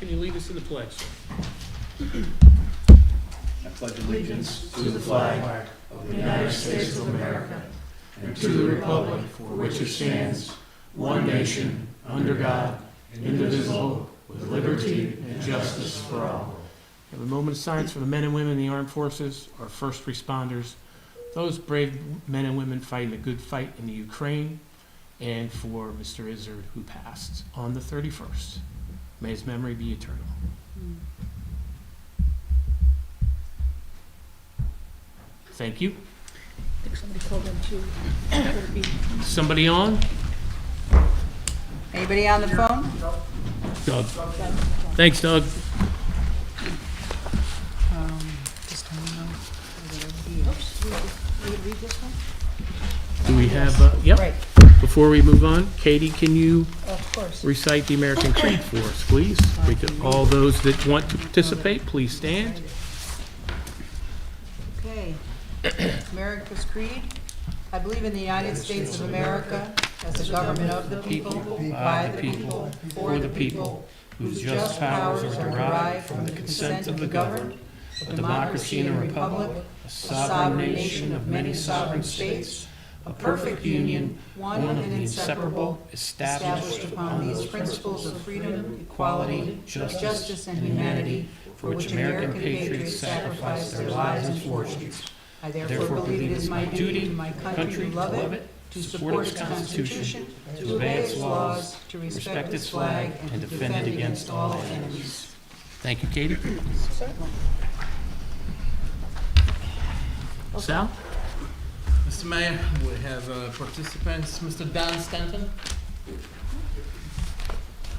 can you lead us in the pledge, sir? I pledge allegiance to the flag of the United States of America and to the republic for which it stands, one nation, under God, indivisible, with liberty and justice for all. Have a moment of silence for the men and women in the armed forces, our first responders, those brave men and women fighting a good fight in the Ukraine, and for Mr. Izzard, who passed on the 31st. May his memory be eternal. Thank you. I think somebody called in too. Would it be- Somebody on? Anybody on the phone? Doug. Thanks, Doug. Just hang on. Oops, we would read this one? Do we have, yep. Right, Before we move on, Katie, can you Of course. recite the American Creed for us, please? We could, all those that want to participate, please stand. okay. America's Creed. I believe in the United States of America as a government of the people, by the people, for the people, whose just powers are derived from the consent of the governed, a democracy and a republic, a sovereign nation of many sovereign states, a perfect union, one and inseparable, established upon these principles of freedom, equality, justice, and humanity, for which American patriots sacrificed their lives and fortunes. I therefore believe it is my duty, my country, to love it, to support its Constitution, to obey its laws, to respect its flag, and to defend it against all enemies. Thank you, Katie. Sal? Mr. Mayor, we have participants. Mr. Dan Stanton.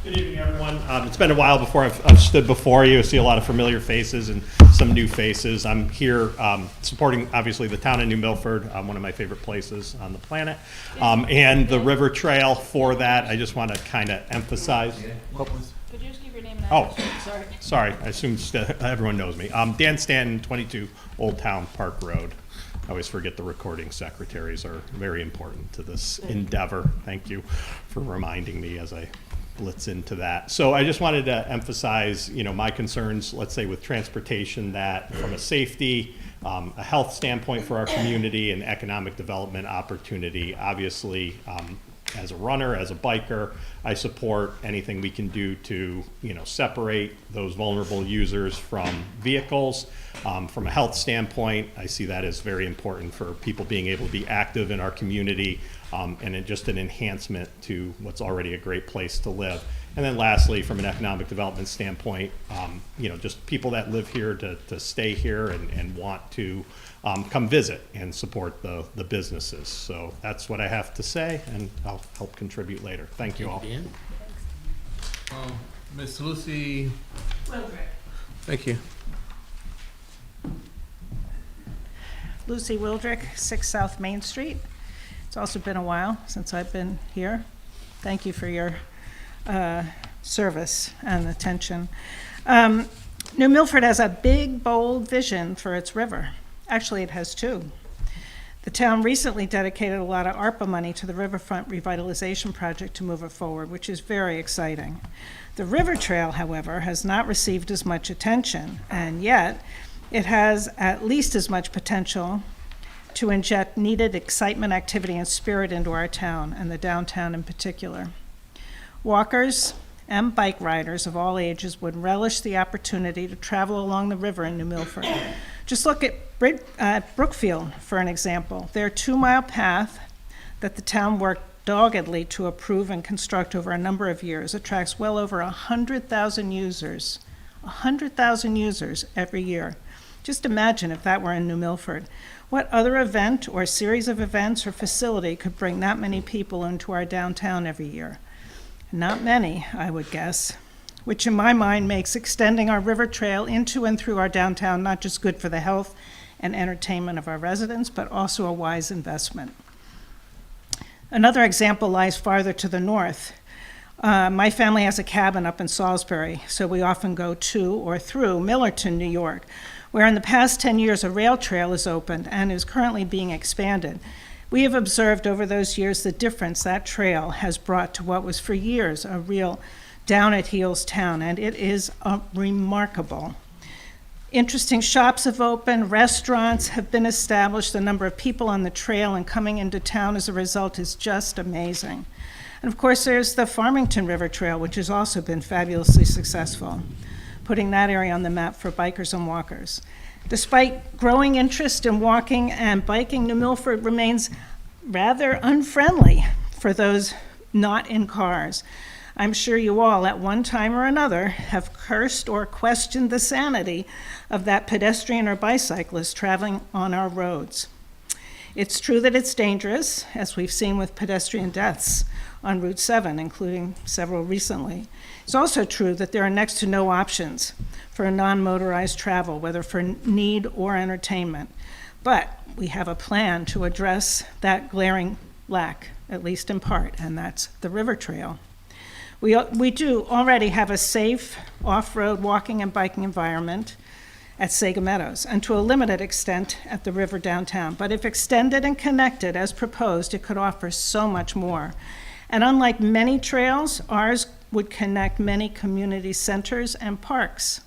Good evening, everyone. It's been a while before I've stood before you. I see a lot of familiar faces and some new faces. I'm here supporting, obviously, the town of New Milford, one of my favorite places on the planet, and the river trail. For that, I just want to kind of emphasize. Could you just give your name and Oh, address? Sorry. sorry, I assume everyone knows me. Dan Stanton, 22 Old Town Park Road. I always forget the recording secretaries are very important to this endeavor. Thank you for reminding me as I blitz into that. So I just wanted to emphasize, my concerns, let's say with transportation, that from a safety, a health standpoint for our community and economic development opportunity, obviously, as a runner, as a biker, I support anything we can do to, separate those vulnerable users from vehicles. From a health standpoint, I see that as very important for people being able to be active in our community, and just an enhancement to what's already a great place to live. And then lastly, from an economic development standpoint, just people that live here to stay here and want to come visit and support the businesses. So that's what I have to say, and I'll help contribute later. Thank you all. Dan? Miss Lucy. Thank you. Lucy Wildrick, 6 South Main Street. It's also been a while since I've been here. Thank you for your service and attention. New Milford has a big, bold vision for its river. Actually, it has two. The town recently dedicated a lot of ARPA money to the Riverfront Revitalization Project to move it forward, which is very exciting. The river trail, however, has not received as much attention, and yet it has at least as much potential to inject needed excitement, activity, and spirit into our town, and the downtown in particular. Walkers and bike riders of all ages would relish the opportunity to travel along the river in New Milford. Just look at Brookfield, for an example. Their 2-mile path that the town worked doggedly to approve and construct over a number of years attracts well over 100,000 users. 100,000 users every year. Just imagine if that were in New Milford. What other event or series of events or facility could bring that many people into our downtown every year? Not many, I would guess, which in my mind makes extending our river trail into and through our downtown not just good for the health and entertainment of our residents, but also a wise investment. Another example lies farther to the north. My family has a cabin up in Salisbury, so we often go to or through Millerton, New York, where in the past 10 years a rail trail is opened and is currently being expanded. We have observed over those years the difference that trail has brought to what was for years a real down at Heels Town, and it is remarkable. Interesting shops have opened, restaurants have been established, the number of people on the trail and coming into town as a result is just amazing. And of course, there's the Farmington River Trail, which has also been fabulously successful, putting that area on the map for bikers and walkers. Despite growing interest in walking and biking, New Milford remains rather unfriendly for those not in cars. I'm sure you all, at one time or another, have cursed or questioned the sanity of that pedestrian or bicyclist traveling on our roads. It's true that it's dangerous, as we've seen with pedestrian deaths on Route 7, including several recently. It's also true that there are next to no options for non-motorized travel, whether for need or entertainment. But we have a plan to address that glaring lack, at least in part, and that's the river trail. We do already have a safe off-road walking and biking environment at Sega Meadows, and to a limited extent at the river downtown. But if extended and connected as proposed, it could offer so much more. And unlike many trails, ours would connect many community centers and parks.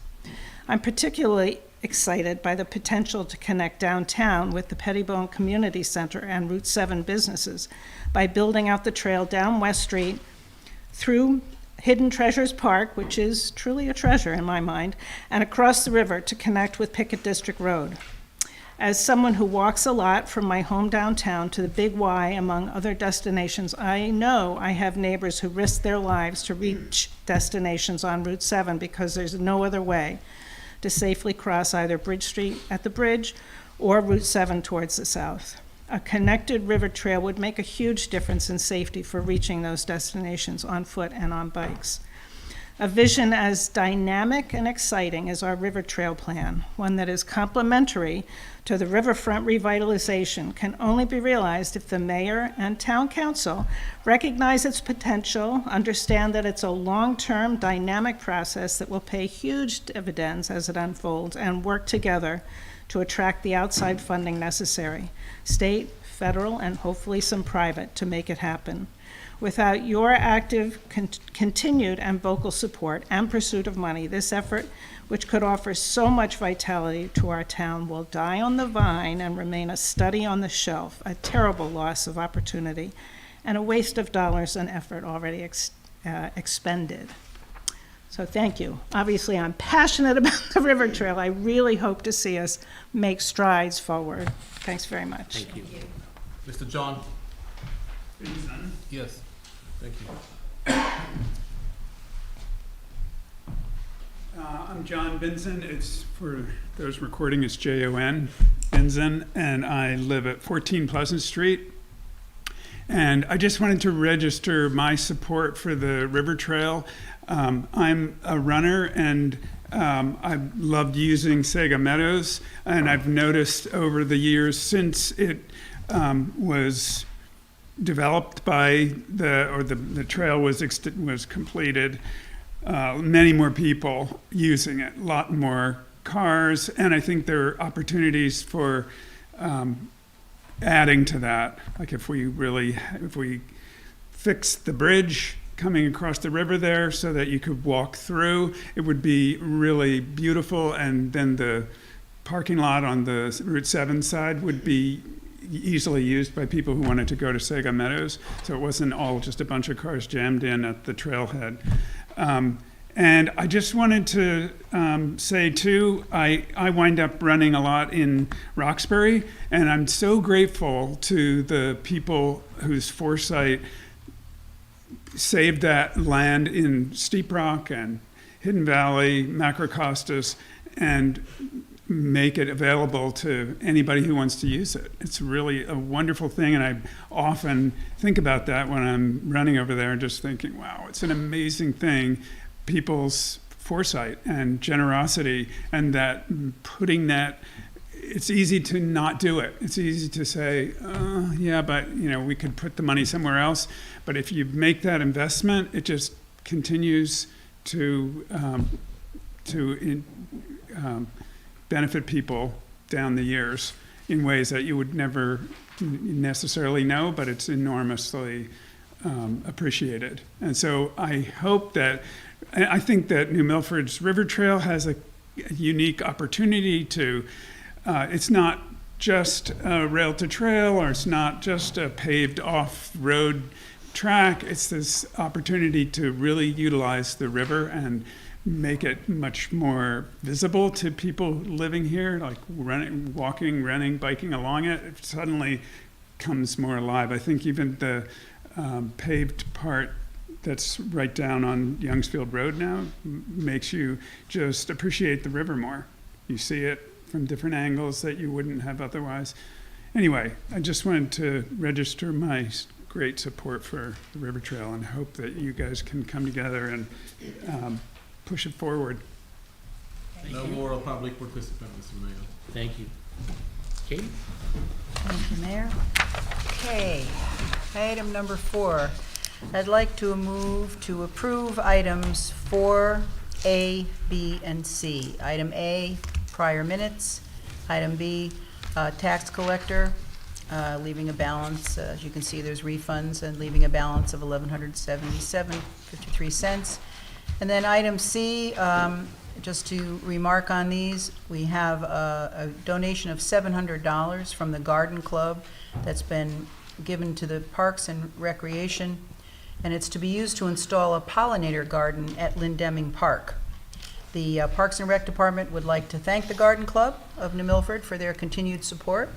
I'm particularly excited by the potential to connect downtown with the Pettibone Community Center and Route 7 businesses by building out the trail down West Street through Hidden Treasures Park, which is truly a treasure in my mind, and across the river to connect with Pickett District Road. As someone who walks a lot from my home downtown to the Big Y, among other destinations, I know I have neighbors who risk their lives to reach destinations on Route 7 because there's no other way to safely cross either Bridge Street at the bridge or Route 7 towards the south. A connected river trail would make a huge difference in safety for reaching those destinations on foot and on bikes. A vision as dynamic and exciting as our river trail plan, one that is complementary to the riverfront revitalization, can only be realized if the mayor and town council recognize its potential, understand that it's a long-term dynamic process that will pay huge dividends as it unfolds, and work together to attract the outside funding necessary, state, federal, and hopefully some private, to make it happen. Without your active, continued, and vocal support and pursuit of money, this effort, which could offer so much vitality to our town, will die on the vine and remain a study on the shelf, a terrible loss of opportunity, and a waste of dollars and effort already expended. So thank you. Obviously, I'm passionate about the river trail. I really hope to see us make strides forward. Thanks very much. Thank you. Mr. John? Yes, thank you. I'm John Binzen. It's, for those recording, it's Jon Binzen, and I live at 14 Pleasant Street. And I just wanted to register my support for the river trail. I'm a runner, and I loved using Sega Meadows, and I've noticed over the years since it was developed by the trail was completed, many more people using it, a lot more cars, and I think there are opportunities for adding to that. Like if we fix the bridge coming across the river there so that you could walk through, it would be really beautiful, and then the parking lot on the Route 7 side would be easily used by people who wanted to go to Sega Meadows, so it wasn't all just a bunch of cars jammed in at the trailhead. And I just wanted to say too, I wind up running a lot in Roxbury, and I'm so grateful to the people whose foresight saved that land in Steep Rock and Hidden Valley, Macrocostas, and make it available to anybody who wants to use it. It's really a wonderful thing, and I often think about that when I'm running over there, just thinking, wow, it's an amazing thing, people's foresight and generosity, and that putting that, it's easy to not do it. It's easy to say, yeah, but we could put the money somewhere else. But if you make that investment, it just continues to benefit people down the years in ways that you would never necessarily know, but it's enormously appreciated. And so I hope that I think that New Milford's River Trail has a unique opportunity to, it's not just a rail to trail, or it's not just a paved off-road track. It's this opportunity to really utilize the river and make it much more visible to people living here, like running, walking, running, biking along it. It suddenly comes more alive. I think even the paved part that's right down on Youngsfield Road now makes you just appreciate the river more. You see it from different angles that you wouldn't have otherwise. Anyway, I just wanted to register my great support for the River Trail and hope that you guys can come together and push it forward. No more public participant, Mr. Mayor. Thank you. Katie? Thank you, Mayor. Okay, item number 4. I'd like to move to approve items 4A, B, and C. Item A, prior minutes. Item B, tax collector, leaving a balance, as you can see, there's refunds, and leaving a balance of $1,177.53. And then item C, just to remark on these, we have a donation of $700 from the Garden Club that's been given to the Parks and Recreation, and it's to be used to install a pollinator garden at Lindeming Park. The Parks and Rec Department would like to thank the Garden Club of New Milford for their continued support,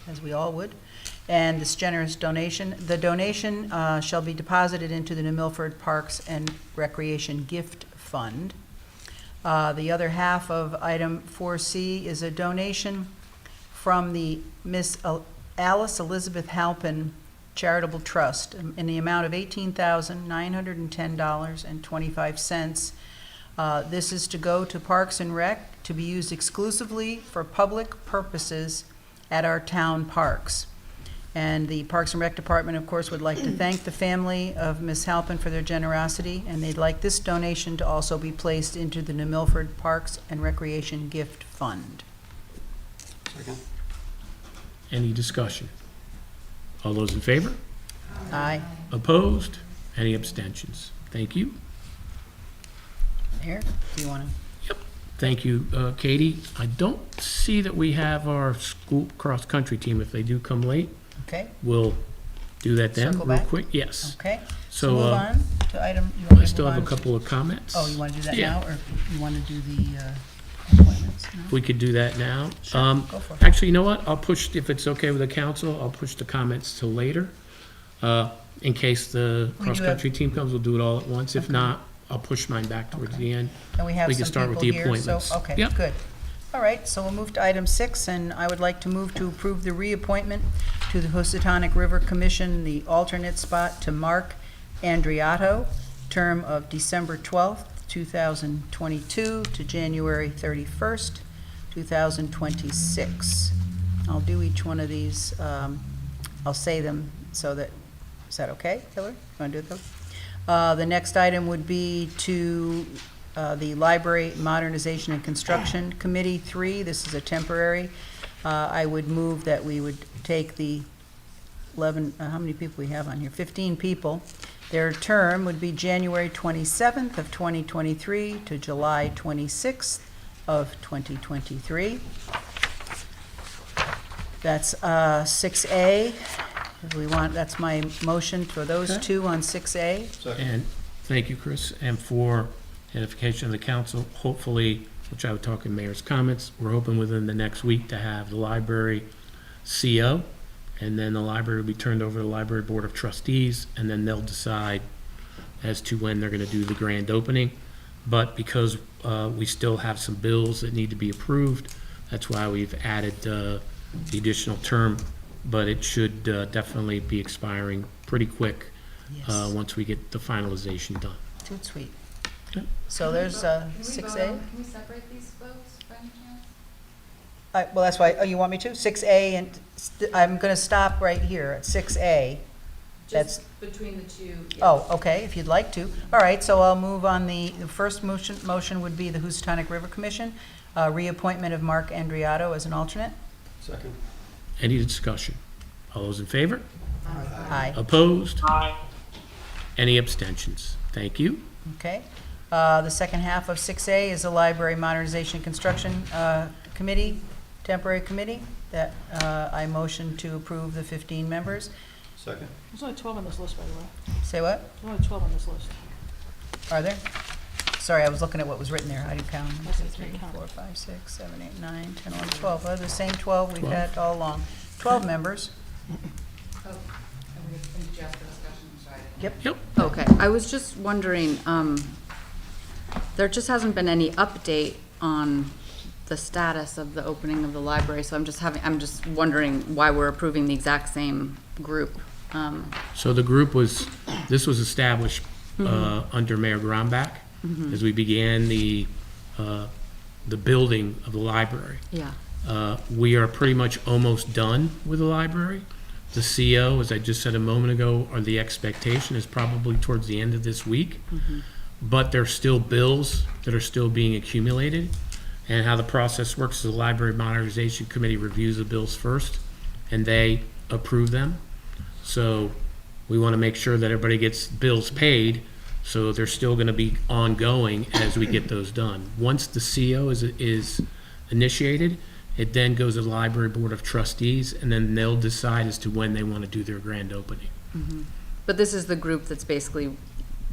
as we all would, and this generous donation. The donation shall be deposited into the New Milford Parks and Recreation Gift Fund. The other half of item 4C is a donation from the Miss Alice Elizabeth Halpin Charitable Trust in the amount of $18,910.25. This is to go to Parks and Rec to be used exclusively for public purposes at our town parks. And the Parks and Rec Department, of course, would like to thank the family of Ms. Halpin for their generosity, and they'd like this donation to also be placed into the New Milford Parks and Recreation Gift Fund. Any discussion? All those in favor? Aye. Opposed? Any abstentions? Thank you. Here, do you want to? Thank you, Katie. I don't see that we have our school cross-country team. If they do come late, Okay, we'll do that then, Circle real back? quick. Yes. okay. So, Move on to item, you want I to still move have a on? couple of comments. Oh, you want to do that Yeah. now, or you want to do the appointments? No? We could do that now. Sure, go for it. Actually, you know what? I'll push, if it's okay with the council, I'll push the comments till later. In case the We do have- cross-country team comes, we'll do it all at once. If not, I'll push mine back towards Okay. the end. And we have We can some start with people the here, appointments. so, okay, Yep. good. All right, so we'll move to item 6, and I would like to move to approve the reappointment to the Housatonic River Commission, the alternate spot to Mark Andriato, term of December 12th, 2022 to January 31st, 2026. I'll do each one of these, I'll say them so that, is that okay, Hillary? You want to do it though? The next item would be to the Library Modernization and Construction Committee 3. This is a temporary. I would move that we would take the 11, how many people we have on here? 15 people. Their term would be January 27th of 2023 to July 26th of 2023. That's 6A. If we want, that's my motion for those Okay. two on 6A. And thank you, Chris. And for edification of the council, hopefully, which I would talk in mayor's comments, we're hoping within the next week to have the library CO, and then the library will be turned over to the library board of trustees, and then they'll decide as to when they're gonna do the grand opening. But because we still have some bills that need to be approved, that's why we've added the additional term, but it should definitely be expiring pretty quick Yes, once we get the finalization done. too sweet. Okay. So there's Can we 6A. vote on- Can we separate these votes by any chance? Well, that's why, oh, you want me to? 6A, and I'm going to stop right here at 6A. That's, Just between the two. yes. oh, okay, if you'd like to. All right, so I'll move on the first motion would be the Housatonic River Commission, reappointment of Mark Andriato as an alternate. Second. Any discussion? All those in favor? Aye. Opposed? Any abstentions? Thank you. Okay. The second half of 6A is the Library Modernization Construction Committee, temporary committee, that I motion to approve the 15 members. Second. There's only 12 on this list, by the way. Say what? There's only 12 on this list. Are there? Sorry, I was looking at what was written there. I didn't count. 1, I 2, didn't 3, count. 4, 5, 6, 7, 8, 9, 10, 11, 12. Oh, the same 12 we've had all along. 12 members. Oh, and we just for discussion, sorry. Yep. Okay, I was just wondering, there just hasn't been any update on the status of the opening of the library, so I'm just wondering why we're approving the exact same group. So the group this was established under Mayor Grombach as we began the building of the library. Yeah, We are pretty much almost done with the library. The CO, as I just said a moment ago, or the expectation is probably towards the end of this week. But there's still bills that are still being accumulated. And how the process works is the Library Modernization Committee reviews the bills first, and they approve them. So we want to make sure that everybody gets bills paid, so they're still going to be ongoing as we get those done. Once the CO is initiated, it then goes to the Library Board of Trustees, and then they'll decide as to when they want to do their grand opening. but this is the group that's basically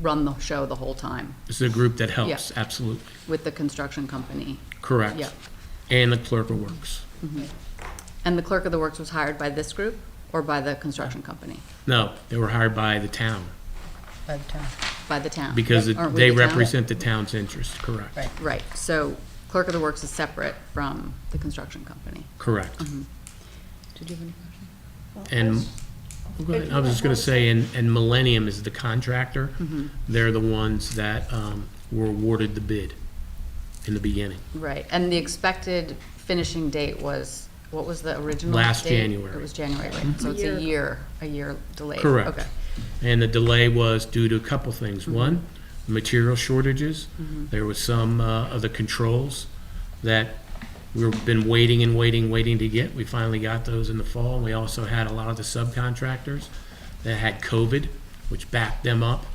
run the show the whole time This is a group that helps, absolutely. with the construction company. Correct. Yeah. And the Clerk of Works. And the clerk of the works was hired by this group or by the construction company? No, they were hired by the town, By the time. By the town? because Aren't we they the town? represent the town's interest, correct? Right. Right, so clerk of the works is separate from the construction company. Correct. Did you have any questions? And, I was just gonna say, and Millennium is the contractor. They're the ones that were awarded the bid in the beginning. Right, and the expected finishing date was, what was the original date? Last January. It was January, right, so it's a year delayed. Correct. Okay. And the delay was due to a couple things. One, material shortages. There was some of the controls that we've been waiting and waiting to get. We finally got those in the fall. And we also had a lot of the subcontractors that had COVID, which backed them up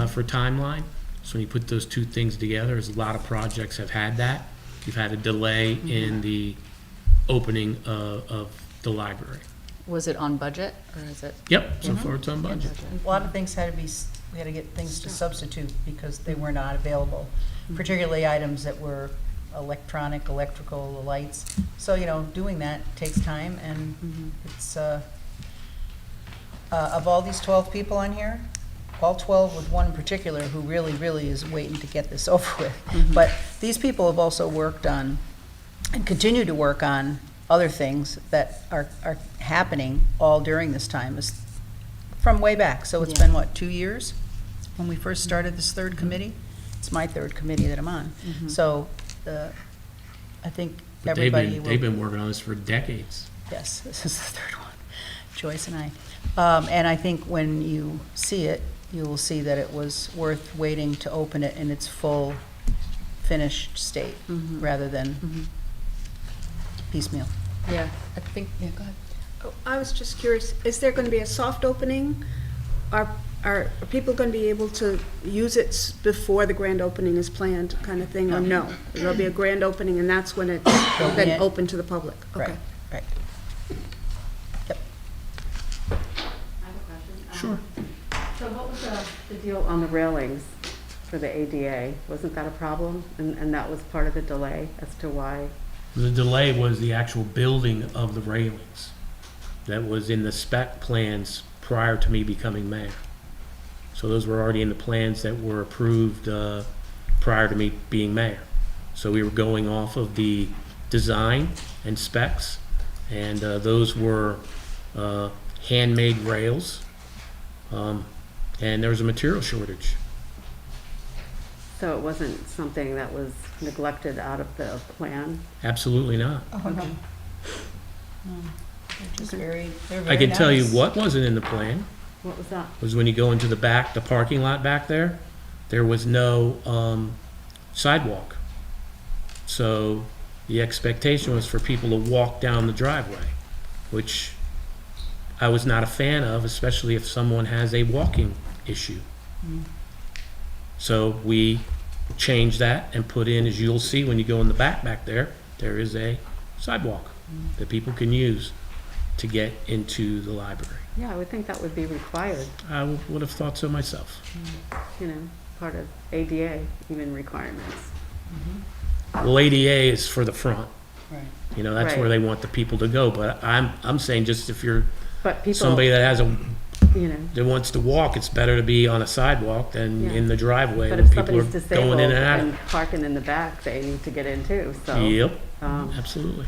for timeline. So when you put those two things together, as a lot of projects have had that, you've had a delay in the opening of the library. Was it on budget, or is it? Yep, so far it's on budget. A lot of things had to be, we had to get things to substitute because they were not available, particularly items that were electronic, electrical, the lights. So, doing that takes time, and it's, of all these 12 people on here, all 12 with one in particular who really is waiting to get this over with. But these people have also worked on, and continue to work on, other things that are happening all during this time, is from way back. So it's Yeah. been, 2 years when we first started this third committee? It's my third committee that I'm on. So I think But everybody they've will, been working on this for decades. yes, this is the third one, Joyce and I. And I think when you see it, you will see that it was worth waiting to open it in its full finished state, rather than piecemeal. Yeah, I think, yeah, go ahead. Oh, I was just curious, is there going to be a soft opening? Are people going to be able to use it before the grand opening is planned, kind of thing, or no? There'll be a grand opening, and that's when it's then Yeah. open to the public? Right, Okay. right. Yep. I have a question. Sure. So what was the deal on the railings for the ADA? Wasn't that a problem? And that was part of the delay as to why? The delay was the actual building of the railings that was in the spec plans prior to me becoming mayor. So those were already in the plans that were approved prior to me being mayor. So we were going off of the design and specs, and those were handmade rails, and there was a material shortage. So it wasn't something that was neglected out of the plan? Absolutely not. Oh, no. No. They're just they're very I can tell you nice. what wasn't in the plan. What was that? Was when you go into the back, the parking lot back there, there was no sidewalk. So the expectation was for people to walk down the driveway, which I was not a fan of, especially if someone has a walking issue. So we change that and put in, as you'll see when you go in the back there, there is a sidewalk that people can use to get into the library. Yeah, I would think that would be required, I would have thought so myself. you know, part of ADA even requirements. Well, ADA is for the front. Right. You know, that's Right. where they want the people to go, but I'm saying just if you're But people, somebody that has you know, that wants to walk, it's better to be on a sidewalk than Yeah. in the driveway but when if people are somebody's going disabled in and out. and parking in the back, they need to get in too, so. Yep, um, absolutely.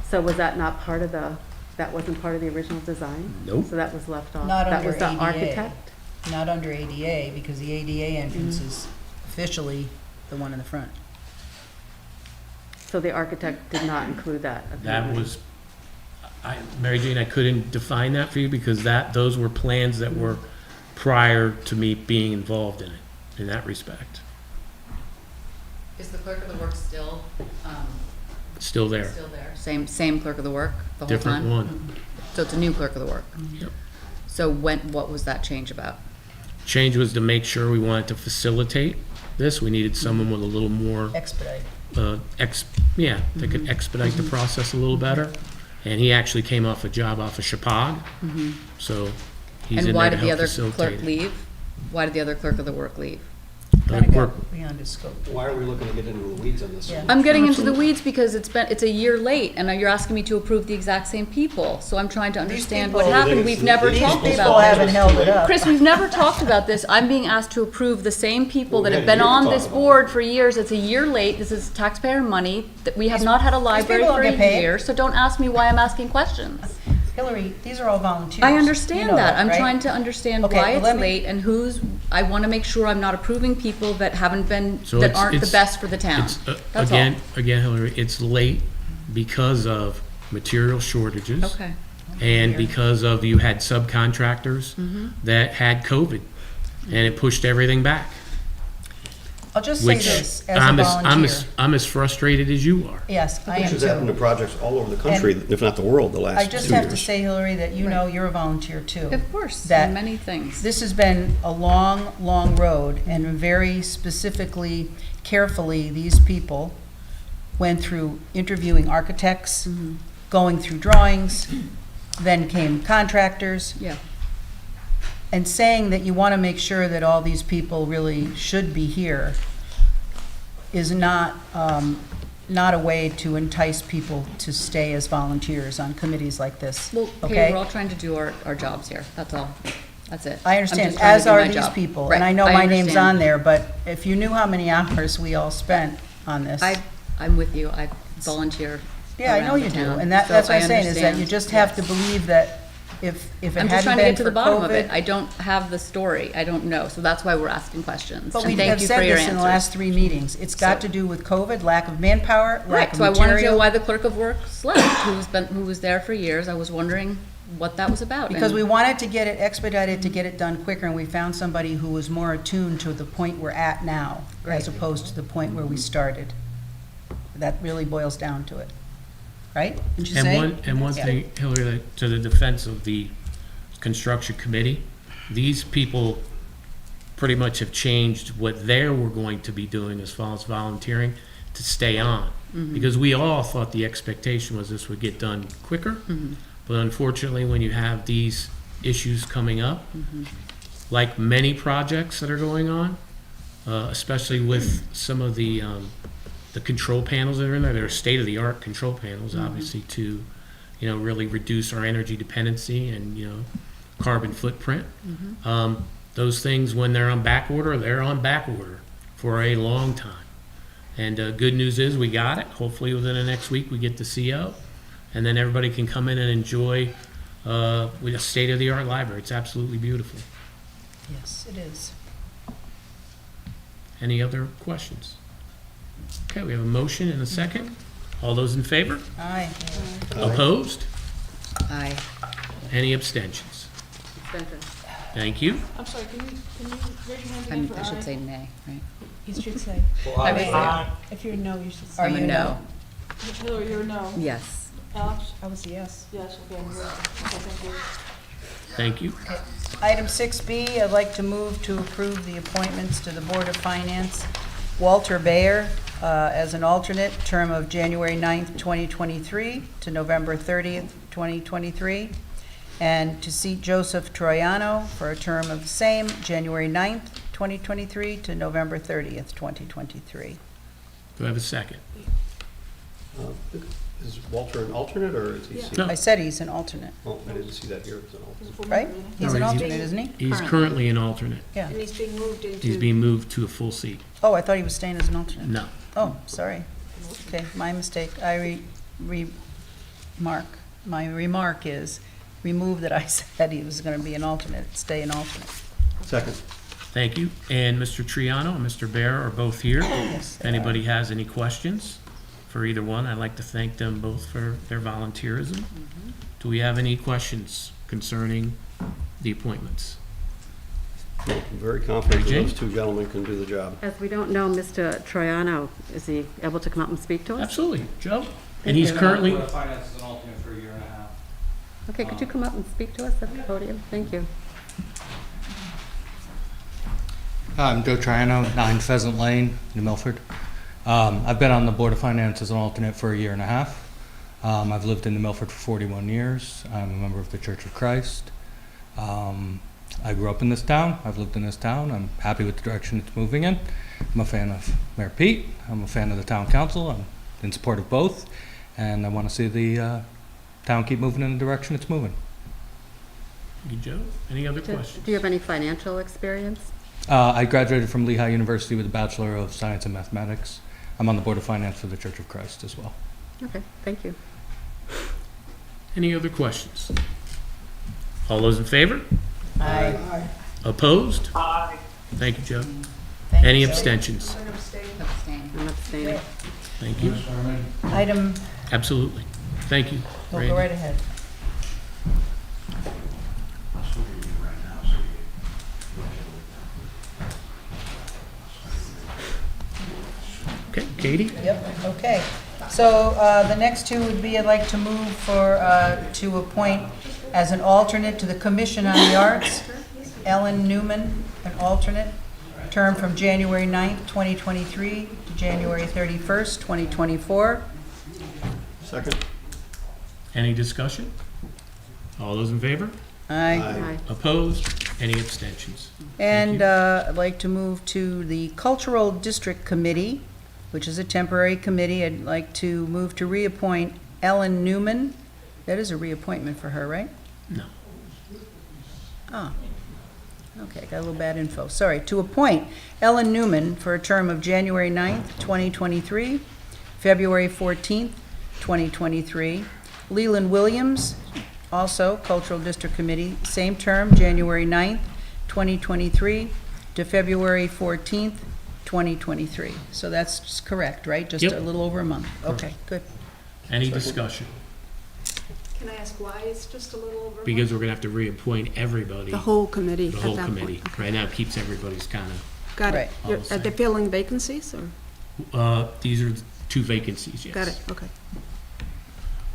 So was that not part of that wasn't part of the original design? Nope. So that was left off? Not That under was the ADA. architect? Not under ADA, because the ADA entrance is officially the one in the front. So the architect did not include that? That apparently. was, Mary Jane, I couldn't define that for you because those were plans that were prior to me being involved in it, in that respect. Is the clerk of the work still, Still there, still there? Same clerk of the work the whole different time? one. So it's a new clerk of the work? Yep. So what was that change about? Change was to make sure we wanted to facilitate this. We needed someone with a little more, Expedite. they could expedite the process a little better. And he actually came off a job off of Chapag, so he's And in why there to did the help other facilitate clerk it. leave? Why did the other clerk of the work leave? Kind of We're- got beyond his scope. Why are we looking to get into the weeds on this? Yeah. I'm getting into the weeds because it's a year late, and you're asking me to approve the exact same people. So I'm trying to understand what people- happened. We've never These talked These about people this. haven't held it up. Chris, we've never talked about this. I'm being asked to approve the same people that Well, have we had been a year to on talk this about board for years. It's a year late. This is taxpayer money. That we have not had a library people for don't a get paid. year, so don't ask me why I'm asking questions. Hillary, these are all volunteers. I You understand know that. I'm right? trying to understand Okay, why well, let it's me- late and I want to make sure I'm not approving people that haven't been, So that it's- aren't the it's- best for the town. It's, That's all. again, Hillary, it's late because of material shortages. Okay. And because of, you had subcontractors that had COVID, and it pushed everything back. I'll just say Which this, as a I'm volunteer. I'm as frustrated as you are. Yes, I am This has happened to too. projects all over the country, if not the world, the last 2 I years. just have to say, Hillary, that you know you're a volunteer too. Of course, That- many things. This has been a long, long road, and very specifically, carefully, these people went through interviewing architects, going through drawings, then came contractors, Yeah. and saying that you want to make sure that all these people really should be here is not a way to entice people to stay as volunteers on committees like this. Well, Okay? hey, we're all trying to do our jobs here, that's all. That's it. I I'm understand, just trying to as do are my these job. people, Right, and I know I my name's understand. on there, but if you knew how many hours we all spent on this. I'm with you, I volunteer Yeah, I know around you the do, town, and so that's what I I'm saying, is that you understand. just have to Yes. believe that if it I'm hadn't just trying to been get to for the bottom of it. COVID. I don't have the story. I don't know. So that's why we're asking questions. But And we thank have you said for your this in the answers. last 3 meetings. It's got So- to do with COVID, lack of manpower, lack Right, of so I wanted to know material. why the clerk of works left, who was there for years. I was wondering what that was about. Because and- we wanted to get it expedited, to get it done quicker, and we found somebody who was more attuned to the point we're at now, as opposed to the point where we started. That really boils down to it. Right? Didn't you say? And one Yeah. thing, Hillary, that- to the defense of the construction committee, these people pretty much have changed what they were going to be doing as far as volunteering to stay on. Because we all thought the expectation was this would get done quicker. But unfortunately, when you have these issues coming up, like many projects that are going on, especially with some of the control panels that are in there, they're state-of-the-art control panels, obviously, to, really reduce our energy dependency and, carbon footprint. Those things, when they're on back order, they're on back order for a long time. And good news is we got it. Hopefully within the next week we get the CO, and then everybody can come in and enjoy with a state-of-the-art library. It's absolutely beautiful. Yes, it is. Any other questions? Okay, we have a motion and a second. All those in favor? Aye. Opposed? Aye. Any abstentions? Thank you. I'm sorry, can you raise your hand again for I should aye? say nay, right? You should say, I would say, if you're no, you should say. Are I'm a you no. Hillary, you're a no. Yes. Alex? I was a yes. Yes, okay, I'm good. Okay, thank you. Thank you. Item 6B, I'd like to move to approve the appointments to the Board of Finance Walter Bayer as an alternate, term of January 9th, 2023 to November 30th, 2023. And to seat Joseph Troiano for a term of the same, January 9th, 2023 to November 30th, 2023. Do I have a second? Is Walter an alternate, or is he? No. I said he's an alternate, Oh, I didn't see that here as an alternate. right? He's an No, he's- alternate, isn't he? He's currently an alternate. Yeah. And he's being moved into. He's being moved to a full seat. Oh, I thought he was staying as an alternate. No. Oh, sorry. Okay, my mistake. My remark is, remove that I said he was going to be an alternate, stay an alternate. Second. Thank you. And Mr. Triano and Mr. Bear are both here. Yes, If anybody has any questions for either one, I'd like to thank them both for their volunteerism. Do we have any questions concerning the appointments? Well, I'm very confident that Jane? those two gentlemen can do the job. As we don't know Mr. Troiano, is he able to come up and speak to us? Absolutely. Joe? And he's currently, Board of Finance is an alternate for a year and a half. Okay, could you come up and speak to us at the podium? Thank you. I'm Joe Triano, 9 Pheasant Lane, New Milford. I've been on the Board of Finance as an alternate for a year and a half. I've lived in New Milford for 41 years. I'm a member of the Church of Christ. I grew up in this town. I've lived in this town. I'm happy with the direction it's moving in. I'm a fan of Mayor Pete. I'm a fan of the town council. I'm in support of both. And I want to see the town keep moving in the direction it's moving. Thank you, Joe. Any other Do questions? you have any financial experience? I graduated from Lehigh University with a Bachelor of Science in Mathematics. I'm on the Board of Finance for the Church of Christ as well. Okay, thank you. Any other questions? All those in favor? Aye. Opposed? Aye. Thank you, Joe. Thank Any you, Joe. abstentions? Abstain. I'm abstaining. Thank you. Item, Absolutely. Thank you. go Randy. right ahead. Okay, Katie? Yep, okay. So the next two would be, I'd like to move for, to appoint as an alternate to the Commission on the Arts, Ellen Newman, an alternate, term from January 9th, 2023 to January 31st, 2024. Second. Any discussion? All those in favor? Aye. Aye. Opposed? Any abstentions? And I'd like to move to the Cultural District Committee, which is a temporary committee. I'd like to move to reappoint Ellen Newman. That is a reappointment for her, right? No. Oh, okay, got a little bad info. Sorry, to appoint Ellen Newman for a term of January 9th, 2023, February 14th, 2023. Leland Williams, also Cultural District Committee, same term, January 9th, 2023 to February 14th, 2023. So that's correct, right? Just Yep. a little over a month. Okay, good. Any discussion? Can I ask why it's just a little over? Because we're gonna have to reappoint everybody, The whole committee the at whole that point. committee. Okay. Right now, it keeps everybody's kind Got it. Right. All You're- the Are they same. filling vacancies, or? of, these are two vacancies, yes. Got it, okay.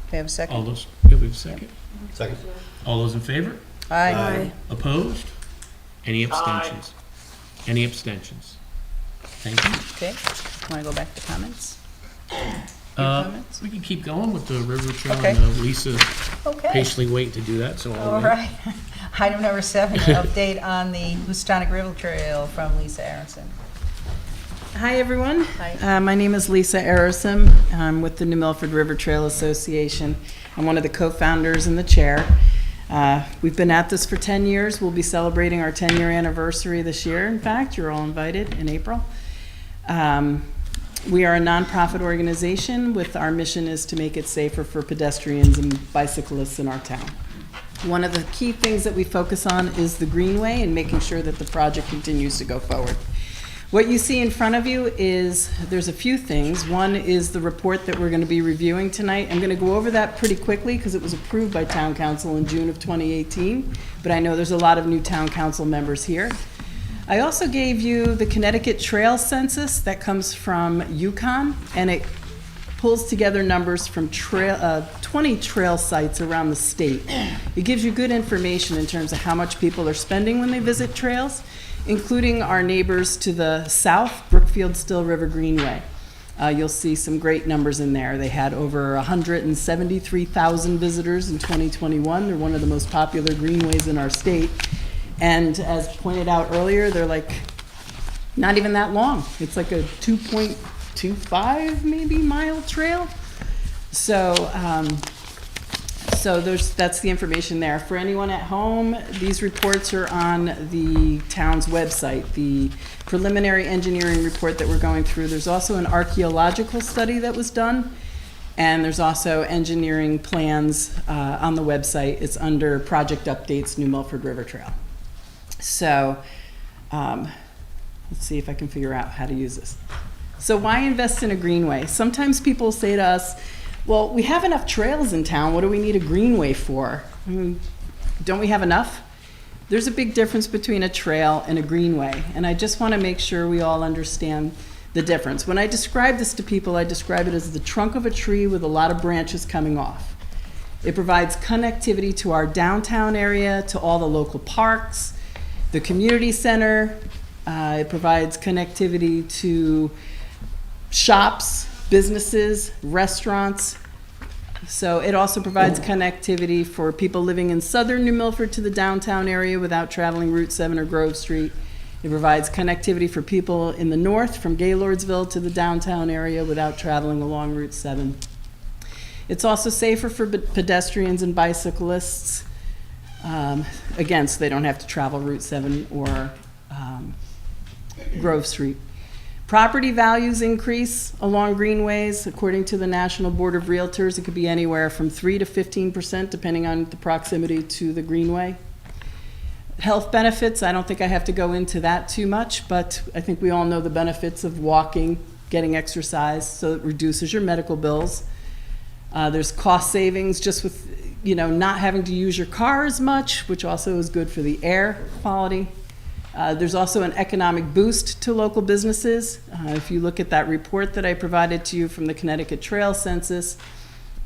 Okay, have a second? All those, yeah, we have a second. Second. All those in favor? Aye. Opposed? Any abstentions? Any abstentions? Thank you. Okay, want to go back to comments? comments? We can keep going with the river trail. Okay. Lisa Okay. patiently waiting to do that, so I'll All wait. right. Item number 7, update on the Houstonic River Trail from Lisa Aronson. Hi, everyone. Hi. My name is Lisa Arison. I'm with the New Milford River Trail Association. I'm one of the co-founders and the chair. We've been at this for 10 years. We'll be celebrating our 10-year anniversary this year. In fact, you're all invited in April. We are a nonprofit organization with our mission is to make it safer for pedestrians and bicyclists in our town. One of the key things that we focus on is the greenway and making sure that the project continues to go forward. What you see in front of you is, there's a few things. One is the report that we're going to be reviewing tonight. I'm going to go over that pretty quickly because it was approved by Town Council in June of 2018, but I know there's a lot of new Town Council members here. I also gave you the Connecticut Trail Census that comes from UConn, and it pulls together numbers from 20 trail sites around the state. It gives you good information in terms of how much people are spending when they visit trails, including our neighbors to the south, Brookfield Still River Greenway. You'll see some great numbers in there. They had over 173,000 visitors in 2021. They're one of the most popular greenways in our state. And as pointed out earlier, they're like not even that long. It's like a 2.25 maybe mile trail. So, that's the information there. For anyone at home, these reports are on the town's website. The preliminary engineering report that we're going through. There's also an archaeological study that was done, and there's also engineering plans on the website. It's under Project Updates, New Milford River Trail. So, let's see if I can figure out how to use this. So why invest in a greenway? Sometimes people say to us, well, we have enough trails in town. What do we need a greenway for? I mean, don't we have enough? There's a big difference between a trail and a greenway, and I just want to make sure we all understand the difference. When I describe this to people, I describe it as the trunk of a tree with a lot of branches coming off. It provides connectivity to our downtown area, to all the local parks, the community center. It provides connectivity to shops, businesses, restaurants. So it also provides connectivity for people living in southern New Milford to the downtown area without traveling Route 7 or Grove Street. It provides connectivity for people in the north from Gaylordsville to the downtown area without traveling along Route 7. It's also safer for pedestrians and bicyclists. Again, so they don't have to travel Route 7 or Grove Street. Property values increase along greenways. According to the National Board of Realtors, it could be anywhere from 3 to 15%, depending on the proximity to the greenway. Health benefits, I don't think I have to go into that too much, but I think we all know the benefits of walking, getting exercise, so it reduces your medical bills. There's cost savings just with, not having to use your car as much, which also is good for the air quality. There's also an economic boost to local businesses. If you look at that report that I provided to you from the Connecticut Trail Census,